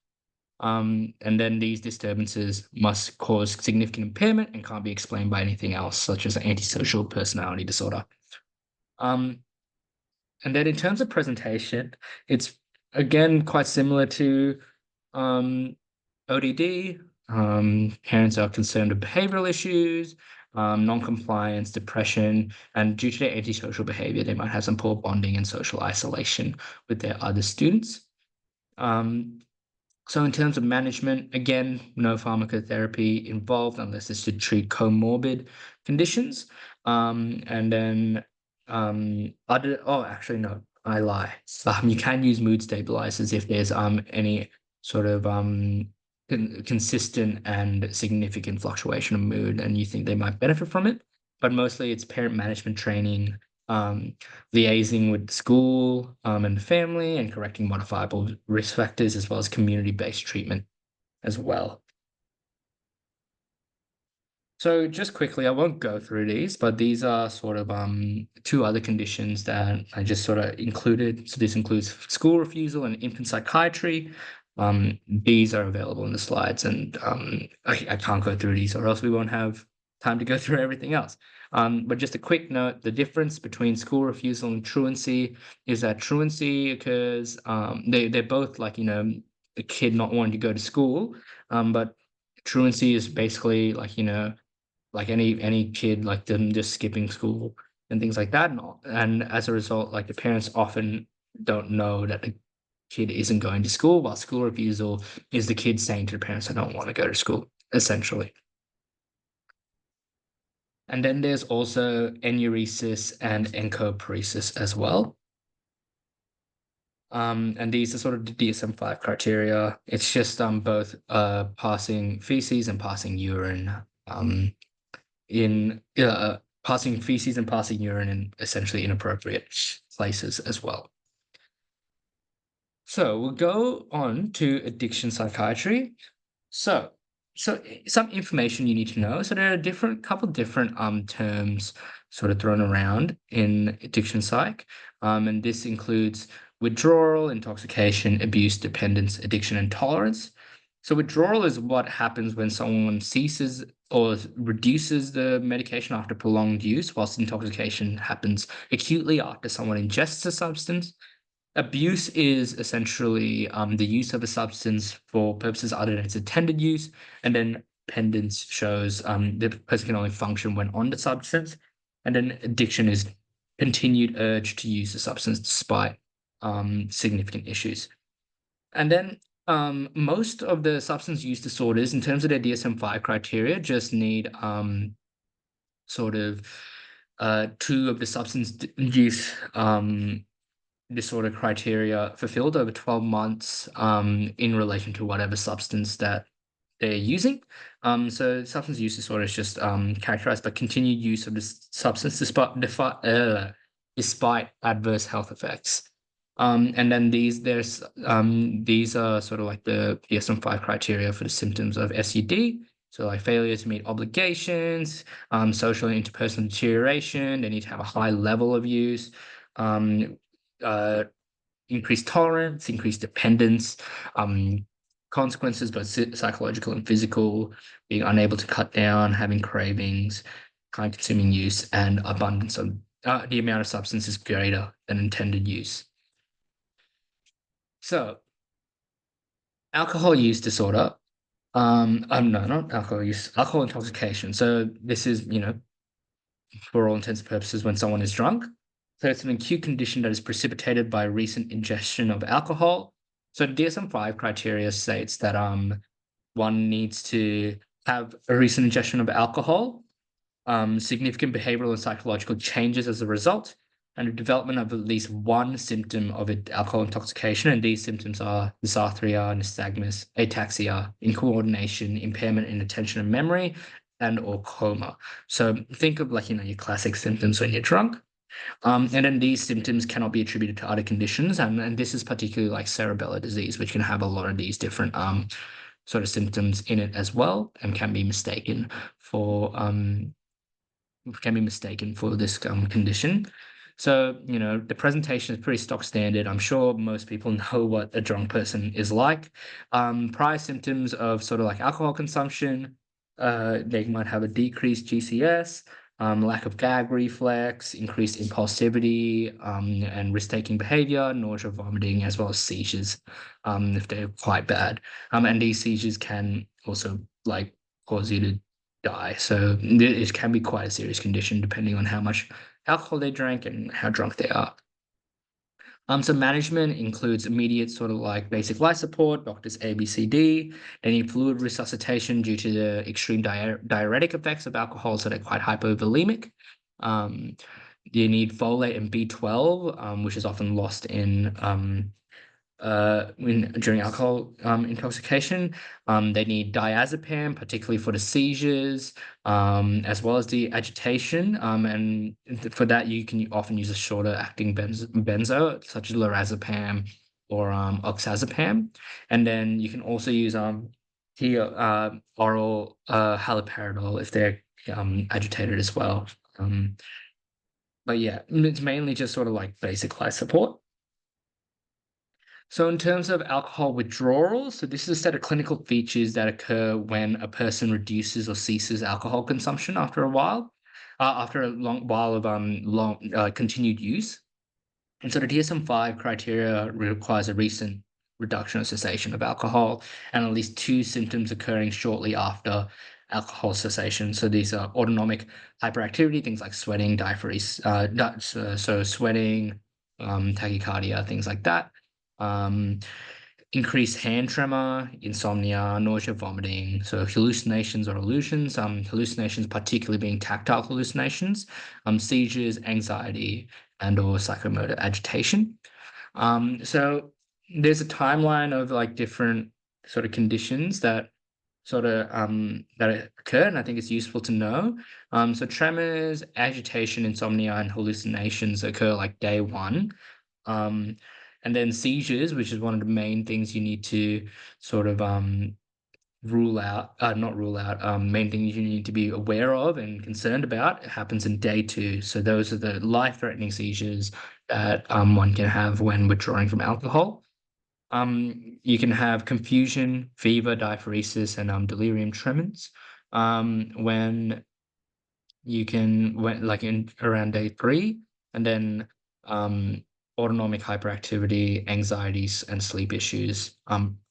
And then these disturbances must cause significant impairment and can't be explained by anything else, such as antisocial personality disorder. Um, and then in terms of presentation, it's again quite similar to ODD. Parents are concerned with behavioral issues, non-compliance, depression, and due to their antisocial behavior, they might have some poor bonding and social isolation with their other students. So in terms of management, again, no pharmacotherapy involved unless it's to treat comorbid conditions. And then actually no, I lie. You can use mood stabilizers if there's any sort of consistent and significant fluctuation of mood and you think they might benefit from it. But mostly it's parent management training, liaising with school and the family, and correcting modifiable risk factors, as well as community-based treatment as well. So just quickly, I won't go through these, but these are sort of two other conditions that I just sort of included. So this includes school refusal and infant psychiatry. These are available in the slides, and I can't go through these or else we won't have time to go through everything else. But just a quick note, the difference between school refusal and truancy is that truancy occurs, they're both like, a kid not wanting to go to school, but truancy is basically like, like any kid, like them just skipping school and things like that. And as a result, like the parents often don't know that the kid isn't going to school, while school refusal is the kid saying to the parents, I don't want to go to school, essentially. And then there's also enuresis and encopresis as well. And these are sort of the DSM-5 criteria. It's just both passing feces and passing urine in passing feces and passing urine in essentially inappropriate places as well. So we'll go on to addiction psychiatry. So some information you need to know. So there are couple different terms sort of thrown around in addiction psych, and this includes withdrawal, intoxication, abuse, dependence, addiction, and tolerance. So withdrawal is what happens when someone ceases or reduces the medication after prolonged use, whilst intoxication happens acutely after someone ingests a substance. Abuse is essentially the use of a substance for purposes other than its intended use, and then dependence shows the person can only function when on the substance, and then addiction is continued urge to use the substance despite significant issues. And then most of the substance use disorders, in terms of their DSM-5 criteria, just need sort of two of the substance use disorder criteria fulfilled over 12 months in relation to whatever substance that they're using. So substance use disorder is just characterized by continued use of this substance despite adverse health effects. And then these are sort of like the DSM-5 criteria for the symptoms of SUD. So like failure to meet obligations, social and interpersonal deterioration. They need to have a high level of use. Increased tolerance, increased dependence, consequences, both psychological and physical, being unable to cut down, having cravings, time-consuming use, and abundance of the amount of substance is greater than intended use. So, alcohol use disorder. No, not alcohol use, alcohol intoxication. So this is, for all intents and purposes, when someone is drunk. So it's an acute condition that is precipitated by recent ingestion of alcohol. So the DSM-5 criteria states that one needs to have a recent ingestion of alcohol, significant behavioral and psychological changes as a result, and the development of at least one symptom of alcohol intoxication. And these symptoms are dysarthria, nystagmus, ataxia, incoordination, impairment in attention and memory, and or coma. So think of like, your classic symptoms when you're drunk. And then these symptoms cannot be attributed to other conditions. And this is particularly like cerebellar disease, which can have a lot of these different sort of symptoms in it as well, and can be mistaken for this condition. So, the presentation is pretty stock standard. I'm sure most people know what a drunk person is like. Prior symptoms of sort of like alcohol consumption, they might have a decreased GCS, lack of gag reflex, increased impulsivity, and risk-taking behavior, nausea, vomiting, as well as seizures, if they're quite bad. And these seizures can also like cause you to die. So it can be quite a serious condition depending on how much alcohol they drank and how drunk they are. So management includes immediate sort of like basic life support, doctors ABCD, any fluid resuscitation due to the extreme diuretic effects of alcohol, so they're quite hypovolemic. You need folate and B12, which is often lost in during alcohol intoxication. They need diazepam, particularly for the seizures, as well as the agitation. And for that, you can often use a shorter acting benzo, such as lorazepam or oxazepam. And then you can also use oral haloperidol if they're agitated as well. But yeah, it's mainly just sort of like basic life support. So in terms of alcohol withdrawal, so this is a set of clinical features that occur when a person reduces or ceases alcohol consumption after a while, after a long while of continued use. And so the DSM-5 criteria requires a recent reduction or cessation of alcohol and at least 2 symptoms occurring shortly after alcohol cessation. So these are autonomic hyperactivity, things like sweating, diaphoresis, so sweating, tachycardia, things like that. Um, Increased hand tremor, insomnia, nausea, vomiting, so hallucinations or illusions, hallucinations particularly being tactile hallucinations, seizures, anxiety, and or psychomotor agitation. So there's a timeline of like different sort of conditions that occur, and I think it's useful to know. So tremors, agitation, insomnia, and hallucinations occur like day one. Um, and then seizures, which is one of the main things you need to sort of rule out, not rule out, main things you need to be aware of and concerned about, it happens in day two. So those are the life-threatening seizures that one can have when withdrawing from alcohol. You can have confusion, fever, diaphoresis, and delirium tremens. When like in around day three, and then um, autonomic hyperactivity, anxieties, and sleep issues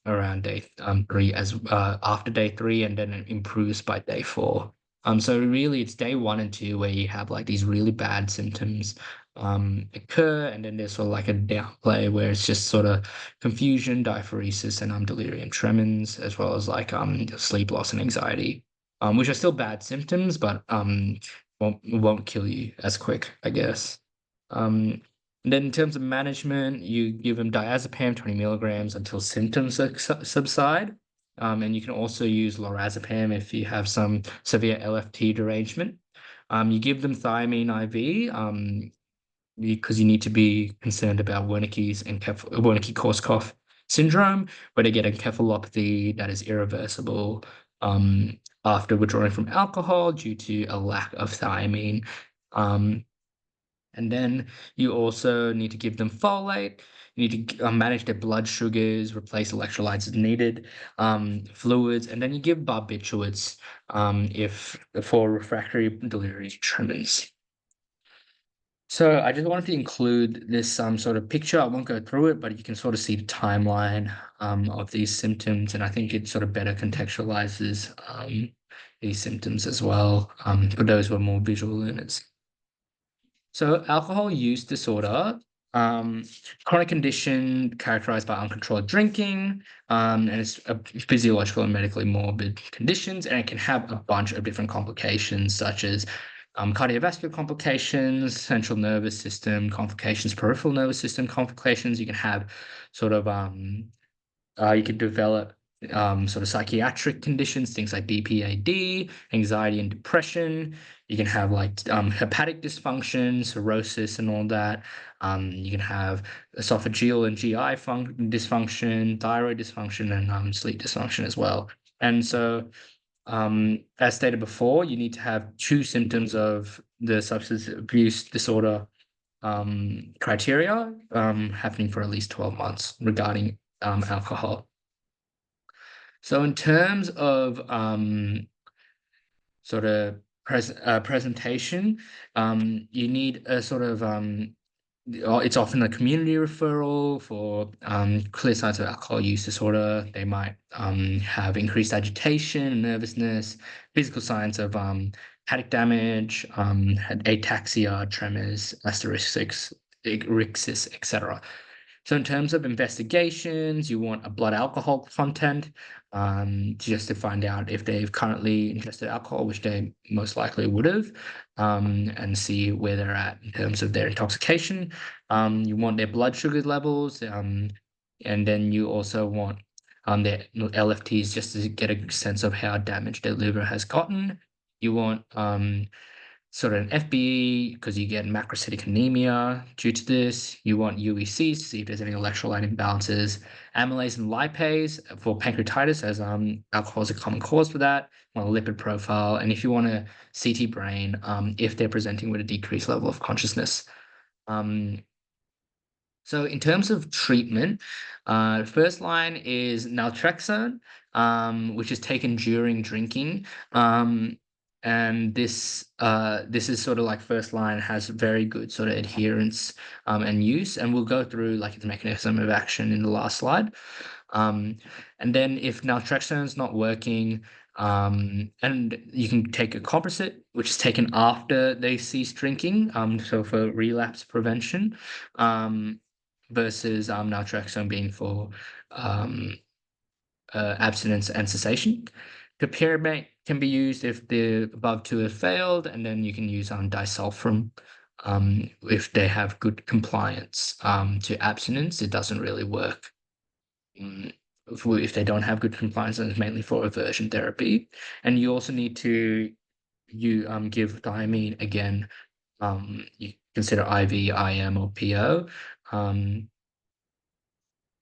around day three as after day three, and then it improves by day four. So really it's day one and two where you have like these really bad symptoms occur, and then there's sort of like a downplay where it's just sort of confusion, diaphoresis, and delirium tremens, as well as like sleep loss and anxiety, which are still bad symptoms, but won't kill you as quick, I guess. Then in terms of management, you give them diazepam 20 milligrams until symptoms subside. And you can also use lorazepam if you have some severe LFT derangement. You give them thiamine IV because you need to be concerned about Wernicke's and Wernicke-Korsakoff syndrome, where they get encephalopathy that is irreversible after withdrawing from alcohol due to a lack of thiamine. And then you also need to give them folate. You need to manage their blood sugars, replace electrolytes as needed, fluids, and then you give barbiturates if for refractory delirium tremens. So I just wanted to include this sort of picture. I won't go through it, but you can sort of see the timeline of these symptoms, and I think it sort of better contextualizes these symptoms as well for those who are more visual learners. So alcohol use disorder, chronic condition characterized by uncontrolled drinking, and it's a physiological and medically morbid conditions, and it can have a bunch of different complications such as cardiovascular complications, central nervous system complications, peripheral nervous system complications. You can have sort of you can develop sort of psychiatric conditions, things like BPAD, anxiety and depression. You can have like hepatic dysfunction, cirrhosis, and all that. You can have esophageal and GI dysfunction, thyroid dysfunction, and sleep dysfunction as well. And so, as stated before, you need to have 2 symptoms of the substance abuse disorder criteria happening for at least 12 months regarding alcohol. So in terms of sort of presentation, you need a sort of it's often a community referral for clear signs of alcohol use disorder. They might have increased agitation, nervousness, physical signs of hepatic damage, ataxia, tremors, hysteresis, etc. So in terms of investigations, you want a blood alcohol content just to find out if they've currently ingested alcohol, which they most likely would have, and see where they're at in terms of their intoxication. You want their blood sugar levels, and then you also want their LFTs just to get a sense of how damaged their liver has gotten. You want sort of an FBE because you get macrocytic anemia due to this. You want UECs to see if there's any electrolyte imbalances. Amylase and lipase for pancreatitis, as alcohol is a common cause for that. You want a lipid profile, and if you want a CT brain, if they're presenting with a decreased level of consciousness. So in terms of treatment, first line is naltrexone, which is taken during drinking. And this is sort of like first line, has very good sort of adherence and use, and we'll go through like the mechanism of action in the last slide. And then if naltrexone is not working, and you can take a composite, which is taken after they cease drinking, so for relapse prevention, versus naltrexone being for abstinence and cessation. Topiramate can be used if the above two have failed, and then you can use disulfiram if they have good compliance to abstinence. It doesn't really work if they don't have good compliance, and it's mainly for aversion therapy. And you also need to give thiamine again. You consider IV, IM, or PO. And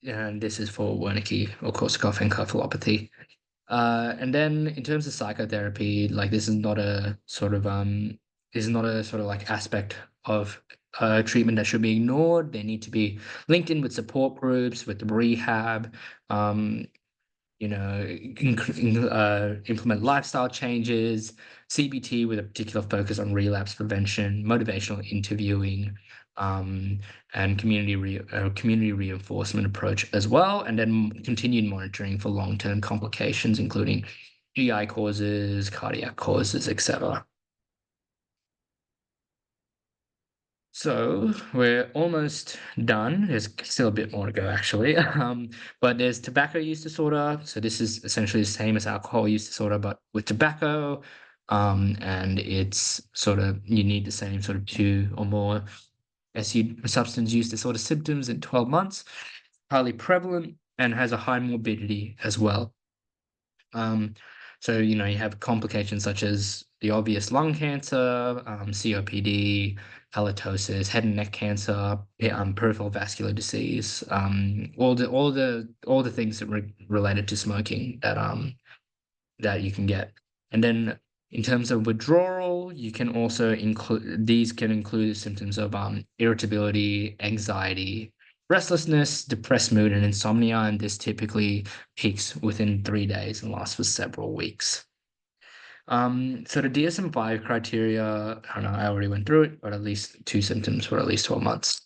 this is for Wernicke or Korsakoff encephalopathy. And then in terms of psychotherapy, like this is not a sort of like aspect of treatment that should be ignored. They need to be linked in with support groups, with rehab, implement lifestyle changes, CBT with a particular focus on relapse prevention, motivational interviewing, and community reinforcement approach as well, and then continued monitoring for long-term complications, including GI causes, cardiac causes, etc. So we're almost done. There's still a bit more to go, actually. But there's tobacco use disorder. So this is essentially the same as alcohol use disorder, but with tobacco. And it's sort of, you need the same sort of 2 or more substance use disorder symptoms in 12 months. Highly prevalent and has a high morbidity as well. So, you have complications such as the obvious lung cancer, COPD, halitosis, head and neck cancer, peripheral vascular disease, all the things that related to smoking that you can get. And then in terms of withdrawal, you can also include symptoms of irritability, anxiety, restlessness, depressed mood, and insomnia, and this typically peaks within 3 days and lasts for several weeks. So the DSM-5 criteria, I don't know, I already went through it, but at least 2 symptoms for at least 12 months.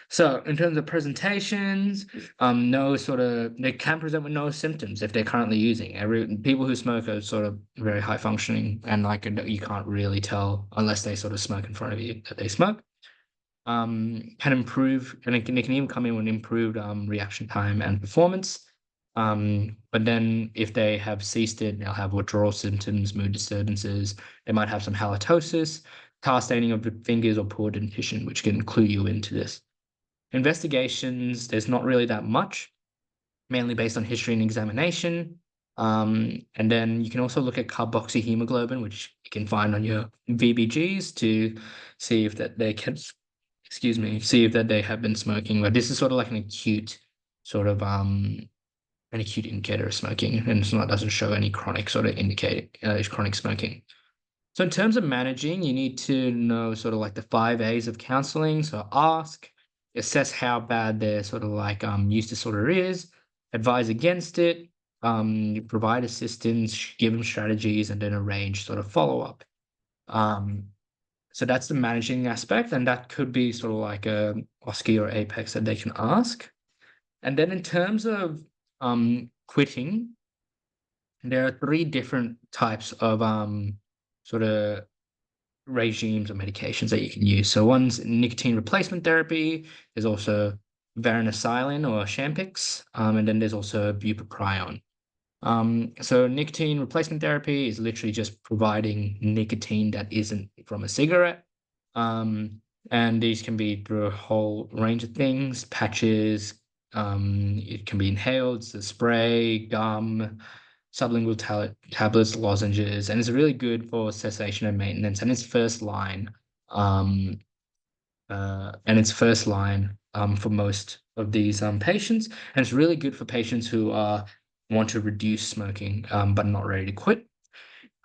So in terms of presentations, they can present with no symptoms if they're currently using. People who smoke are sort of very high functioning, and like you can't really tell unless they sort of smoke in front of you that they smoke. Can improve, and it can even come in with improved reaction time and performance. But then if they have ceased it, they'll have withdrawal symptoms, mood disturbances. They might have some halitosis, task staining of the fingers, or poor dentition, which can clue you into this. Investigations, there's not really that much, mainly based on history and examination. And then you can also look at carboxyhemoglobin, which you can find on your VBGs to see if that they can, see if that they have been smoking. But this is sort of like an acute indicator of smoking, and doesn't show any chronic sort of chronic smoking. So in terms of managing, you need to know sort of like the 5 A's of counseling. So ask, assess how bad their sort of like use disorder is, advise against it, provide assistance, give them strategies, and then arrange sort of follow-up. Um, so that's the managing aspect, and that could be sort of like a OSCE or Apex that they can ask. And then in terms of quitting, there are 3 different types of sort of regimes or medications that you can use. So one's nicotine replacement therapy. There's also varenicline or Champix, and then there's also bupropion. So nicotine replacement therapy is literally just providing nicotine that isn't from a cigarette. And these can be through a whole range of things, patches, it can be inhaled, the spray, gum, sublingual tablets, lozenges, and it's really good for cessation and maintenance. And it's first line, for most of these patients, and it's really good for patients who want to reduce smoking but not ready to quit.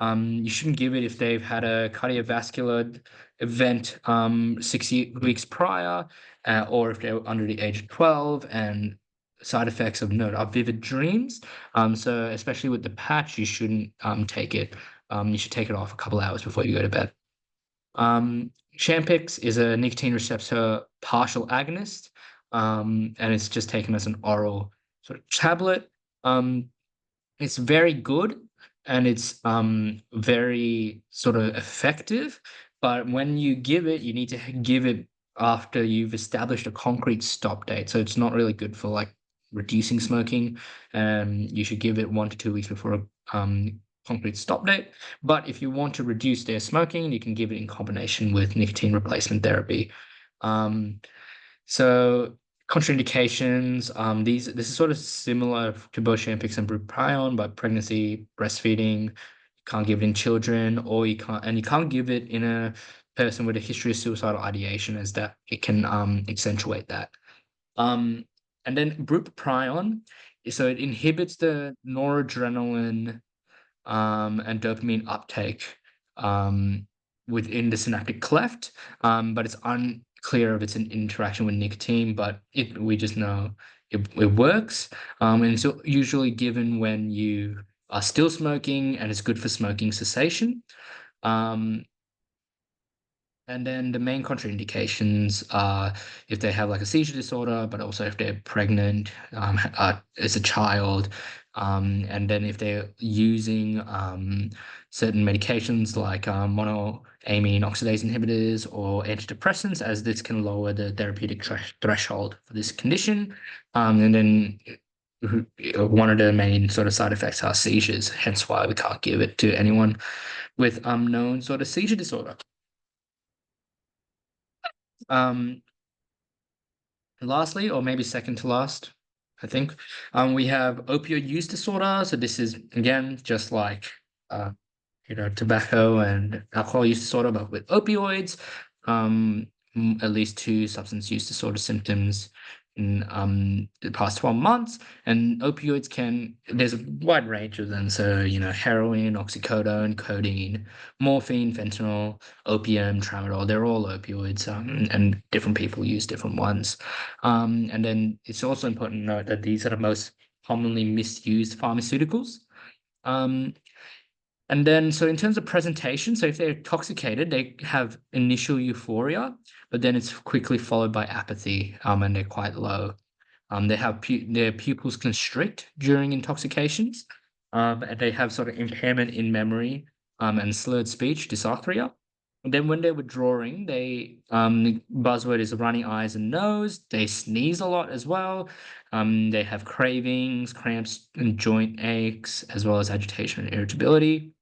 You shouldn't give it if they've had a cardiovascular event 6 weeks prior, or if they're under the age of 12, and side effects of note are vivid dreams. So especially with the patch, you shouldn't take it. You should take it off a couple hours before you go to bed. Champix is a nicotine receptor partial agonist, and it's just taken as an oral sort of tablet. It's very good, and it's very sort of effective, but when you give it, you need to give it after you've established a concrete stop date. So it's not really good for like reducing smoking. You should give it 1 to 2 weeks before a concrete stop date. But if you want to reduce their smoking, you can give it in combination with nicotine replacement therapy. Um, so contraindications, this is sort of similar to both Champix and bupropion, but pregnancy, breastfeeding, you can't give it in children, or you can't give it in a person with a history of suicidal ideation, as that it can accentuate that. Um, and then bupropion, so it inhibits the noradrenaline and dopamine uptake um, within the synaptic cleft, but it's unclear if it's an interaction with nicotine, but we just know it works. And it's usually given when you are still smoking, and it's good for smoking cessation. Um, and then the main contraindications are if they have like a seizure disorder, but also if they're pregnant, as a child, and then if they're using certain medications like monoamine oxidase inhibitors or antidepressants, as this can lower the therapeutic threshold for this condition. And then one of the main sort of side effects are seizures, hence why we can't give it to anyone with known sort of seizure disorder. Um, Lastly, or maybe second to last, I think, we have opioid use disorder. So this is again just like uh, tobacco and alcohol use disorder, but with opioids. At least 2 substance use disorder symptoms in the past 12 months. And opioids there's a wide range of them. So, heroin, oxycodone, codeine, morphine, fentanyl, opium, tramadol, they're all opioids, and different people use different ones. And then it's also important to note that these are the most commonly misused pharmaceuticals. Um, and then, so in terms of presentation, so if they're intoxicated, they have initial euphoria, but then it's quickly followed by apathy, and they're quite low. Their pupils constrict during intoxications, and they have sort of impairment in memory, and slurred speech, dysarthria. And then when they're withdrawing, the buzzword is runny eyes and nose. They sneeze a lot as well. They have cravings, cramps, and joint aches, as well as agitation and irritability.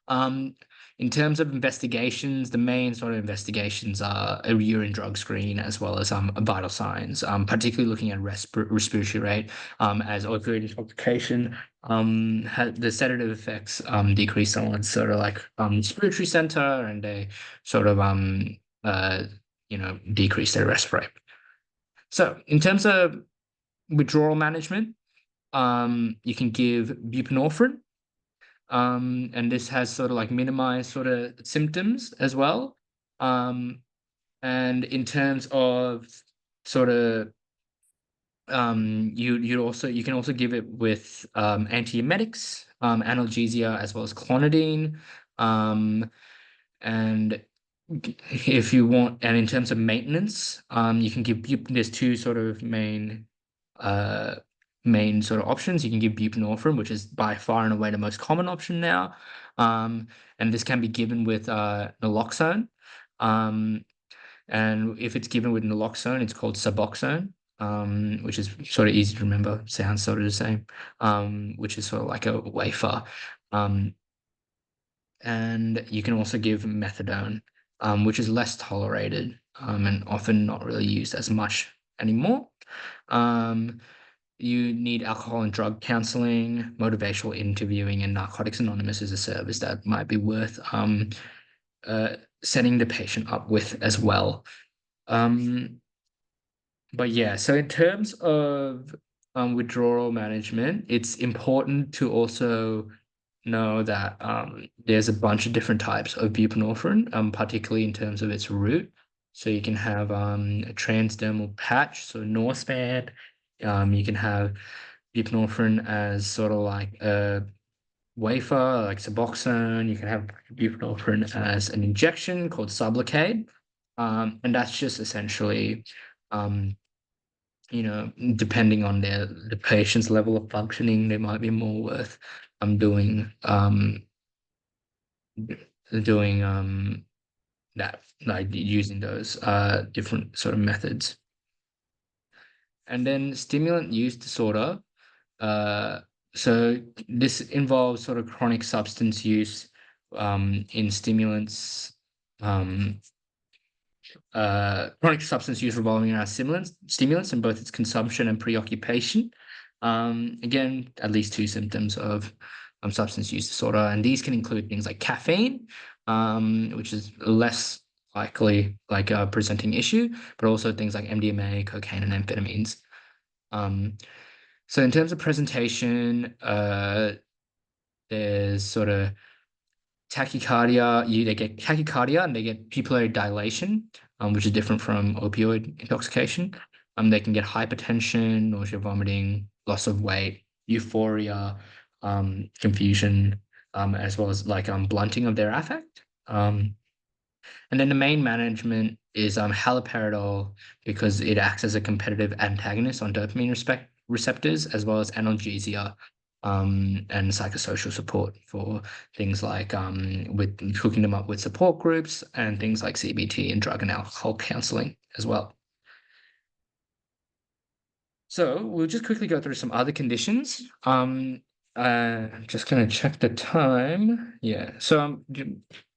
Um, in terms of investigations, the main sort of investigations are a urine drug screen, as well as vital signs, particularly looking at respiratory rate, as opioid intoxication the sedative effects decrease someone's sort of like respiratory center, and they sort of uh, decrease their rest rate. So in terms of withdrawal management, you can give buprenorphine. And this has sort of like minimized sort of symptoms as well. Um, and in terms of sort of you can also give it with antiemetics, analgesia, as well as clonidine. Um, and if you want, and in terms of maintenance, you can there's two sort of uh, main sort of options. You can give buprenorphine, which is by far and away the most common option now. Um, and this can be given with naloxone. Um, and if it's given with naloxone, it's called Suboxone, which is sort of easy to remember. Sounds sort of the same, which is sort of like a wafer. Um, and you can also give methadone, which is less tolerated, and often not really used as much anymore. Um, you need alcohol and drug counseling, motivational interviewing, and Narcotics Anonymous is a service that might be worth uh, setting the patient up with as well. Um, but yeah, so in terms of withdrawal management, it's important to also know that there's a bunch of different types of buprenorphine, particularly in terms of its route. So you can have a transdermal patch, so Norspan. You can have buprenorphine as sort of like a wafer, like Suboxone. You can have buprenorphine as an injection called Sublocade. And that's just essentially um, depending on the patient's level of functioning, they might be more worth doing doing that, like using those different sort of methods. And then stimulant use disorder. Uh, so this involves sort of chronic substance use in um, chronic substance use revolving around stimulants in both its consumption and preoccupation. Again, at least two symptoms of substance use disorder, and these can include things like caffeine, which is less likely like a presenting issue, but also things like MDMA, cocaine, and amphetamines. Um, so in terms of presentation, there's sort of tachycardia. They get tachycardia and they get pupillary dilation, which is different from opioid intoxication. They can get hypertension, nausea, vomiting, loss of weight, euphoria, confusion, as well as like blunting of their affect. And then the main management is haloperidol because it acts as a competitive antagonist on dopamine receptors, as well as analgesia and psychosocial support for things like with hooking them up with support groups and things like CBT and drug and alcohol counseling as well. So we'll just quickly go through some other conditions. Just gonna check the time. Yeah. So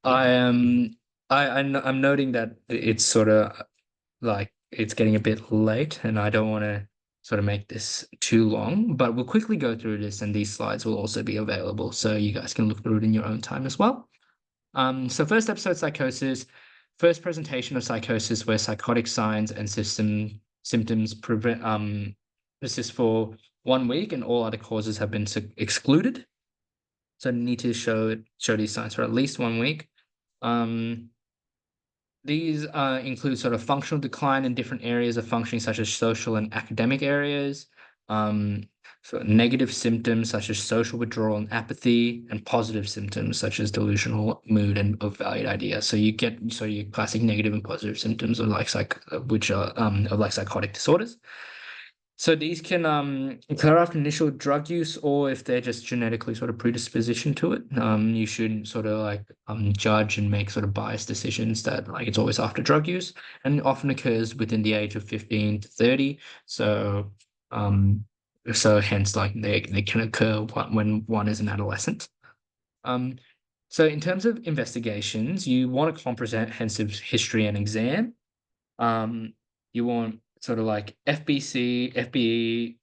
I am I'm noting that it's sort of like it's getting a bit late, and I don't want to sort of make this too long. But we'll quickly go through this, and these slides will also be available, so you guys can look through it in your own time as well. So first episode, psychosis. First presentation of psychosis where psychotic signs and symptoms persist for 1 week and all other causes have been excluded. So you need to show these signs for at least 1 week. These include sort of functional decline in different areas of functioning, such as social and academic areas. So negative symptoms such as social withdrawal and apathy, and positive symptoms such as delusional mood and of valued idea. So you get your classic negative and positive symptoms of like psychotic disorders. So these can occur after initial drug use, or if they're just genetically sort of predisposition to it. You shouldn't sort of like judge and make sort of biased decisions that like it's always after drug use, and often occurs within the age of 15 to 30. So hence like they can occur when one is an adolescent. So in terms of investigations, you want a comprehensive history and exam. You want sort of like FBC, FBE,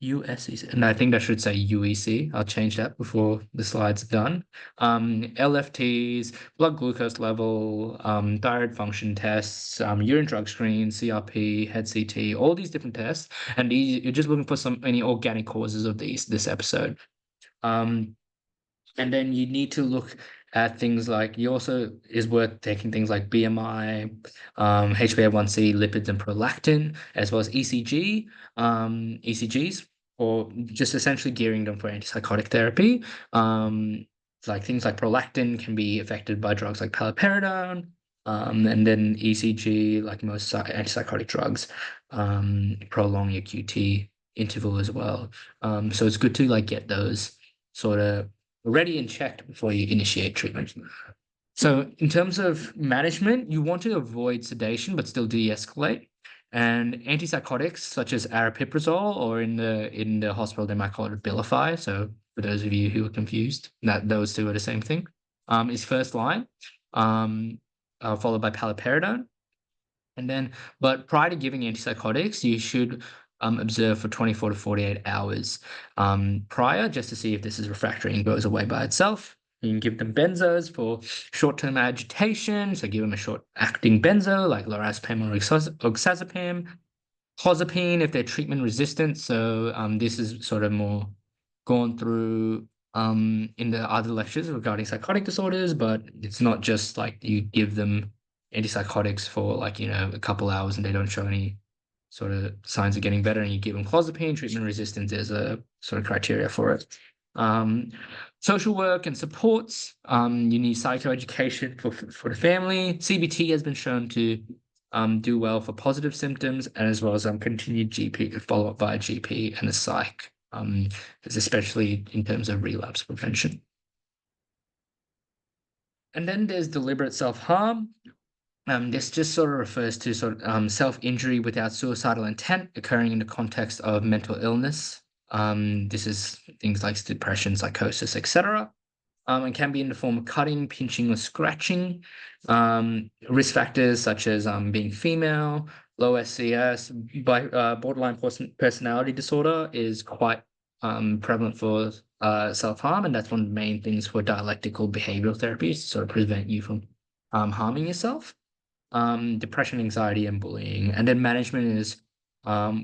USEC, and I think I should say UEC. I'll change that before the slide's done. LFTs, blood glucose level, thyroid function tests, urine drug screen, CRP, head CT, all these different tests. And you're just looking for any organic causes of this episode. And then you need to look at things like you also is worth taking things like BMI, HbA1c, lipids, and prolactin, as well as ECGs, or just essentially gearing them for antipsychotic therapy. Like things like prolactin can be affected by drugs like paliperidone, and then ECG, like most antipsychotic drugs, prolong your QT interval as well. So it's good to like get those sort of ready and checked before you initiate treatment. So in terms of management, you want to avoid sedation but still de-escalate. And antipsychotics such as aripiprazole, or in the hospital they might call it Abilify. So for those of you who are confused, that those two are the same thing. Is first line, followed by paliperidone. And then, but prior to giving antipsychotics, you should observe for 24 to 48 hours prior, just to see if this is refractory and goes away by itself. You can give them benzos for short-term agitation, so give them a short-acting benzo like lorazepam or oxazepam. Clozapine if they're treatment resistant. So this is sort of more gone through in the other lectures regarding psychotic disorders, but it's not just like you give them antipsychotics for like, a couple hours and they don't show any sort of signs of getting better, and you give them clozapine. Treatment resistance is a sort of criteria for it. Social work and supports. You need psychoeducation for the family. CBT has been shown to do well for positive symptoms, and as well as continued GP follow-up by a GP and a psych, especially in terms of relapse prevention. And then there's deliberate self-harm. This just sort of refers to self-injury without suicidal intent occurring in the context of mental illness. This is things like depression, psychosis, etc. And can be in the form of cutting, pinching, or scratching. Risk factors such as being female, low SCS, borderline personality disorder is quite prevalent for self-harm, and that's one of the main things for dialectical behavioral therapies to sort of prevent you from harming yourself. Depression, anxiety, and bullying. And then management is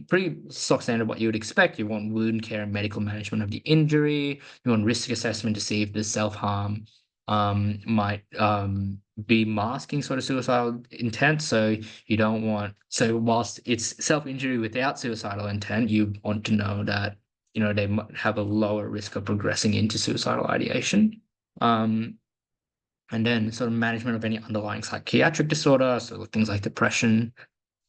pretty stock standard what you would expect. You want wound care and medical management of the injury. You want risk assessment to see if the self-harm might be masking sort of suicidal intent. So you don't want, so whilst it's self-injury without suicidal intent, you want to know that, they might have a lower risk of progressing into suicidal ideation. And then sort of management of any underlying psychiatric disorder, so things like depression,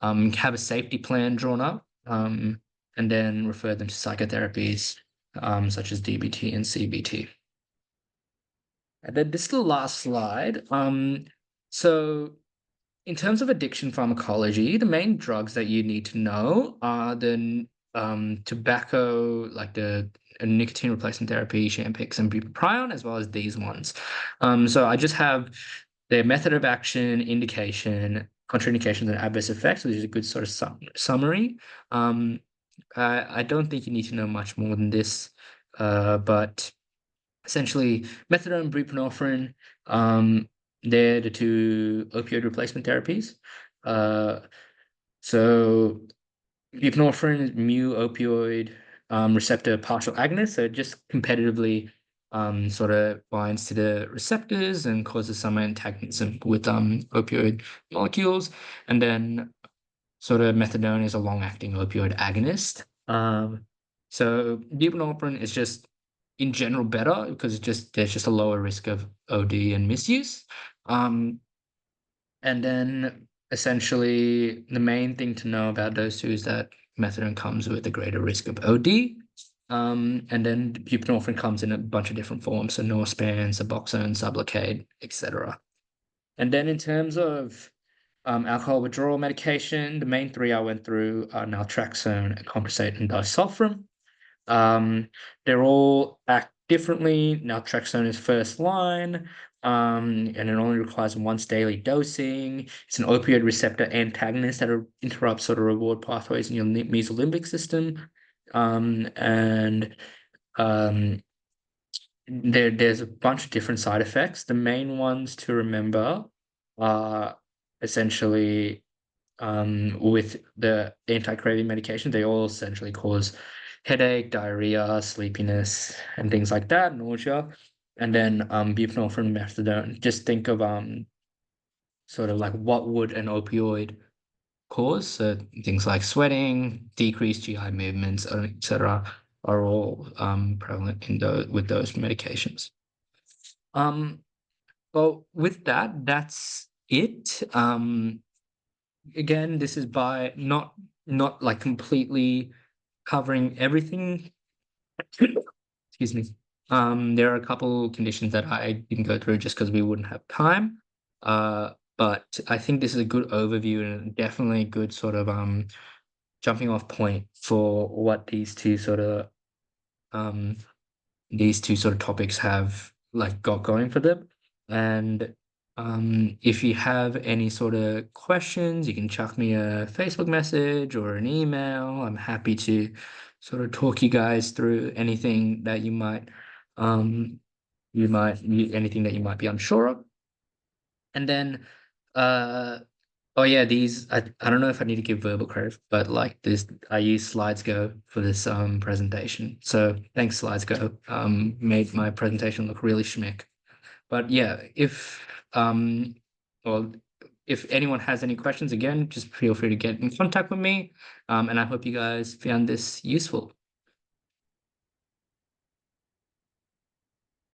have a safety plan drawn up, and then refer them to psychotherapies, such as DBT and CBT. And then this is the last slide. So in terms of addiction pharmacology, the main drugs that you need to know are the tobacco, like the nicotine replacement therapy, Champix and bupropion, as well as these ones. So I just have their method of action, indication, contraindications, and adverse effects, which is a good sort of summary. I don't think you need to know much more than this, but essentially methadone, buprenorphine, they're the two opioid replacement therapies. So buprenorphine is mu opioid receptor partial agonist, so it just competitively sort of binds to the receptors and causes some antagonism with opioid molecules. And then sort of methadone is a long-acting opioid agonist. So buprenorphine is just in general better because there's just a lower risk of OD and misuse. And then essentially the main thing to know about those two is that methadone comes with a greater risk of OD. And then buprenorphine comes in a bunch of different forms, so Norspan, Suboxone, Sublocade, etc. And then in terms of alcohol withdrawal medication, the main three I went through are naltrexone, acamprosate, and disulfiram. They're all act differently. Naltrexone is first line, and it only requires once daily dosing. It's an opioid receptor antagonist that interrupts sort of reward pathways in your mesolimbic system. And there's a bunch of different side effects. The main ones to remember are essentially with the anti-craving medication, they all essentially cause headache, diarrhea, sleepiness, and things like that, nausea. And then buprenorphine, methadone. Just think of sort of like what would an opioid cause. So things like sweating, decreased GI movements, etc., are all prevalent in those with those medications. Um, well, with that, that's it. Again, this is by not like completely covering everything. Excuse me. There are a couple conditions that I didn't go through just because we wouldn't have time. But I think this is a good overview and definitely a good sort of jumping off point for what um these two sort of topics have like got going for them. And if you have any sort of questions, you can chuck me a Facebook message or an email. I'm happy to sort of talk you guys through anything that um anything that you might be unsure of. And then oh yeah, these I don't know if I need to give verbal credit, but like this I use SlidesGo for this presentation. So thanks SlidesGo. Made my presentation look really schmick. But yeah, well if anyone has any questions again, just feel free to get in contact with me. And I hope you guys found this useful.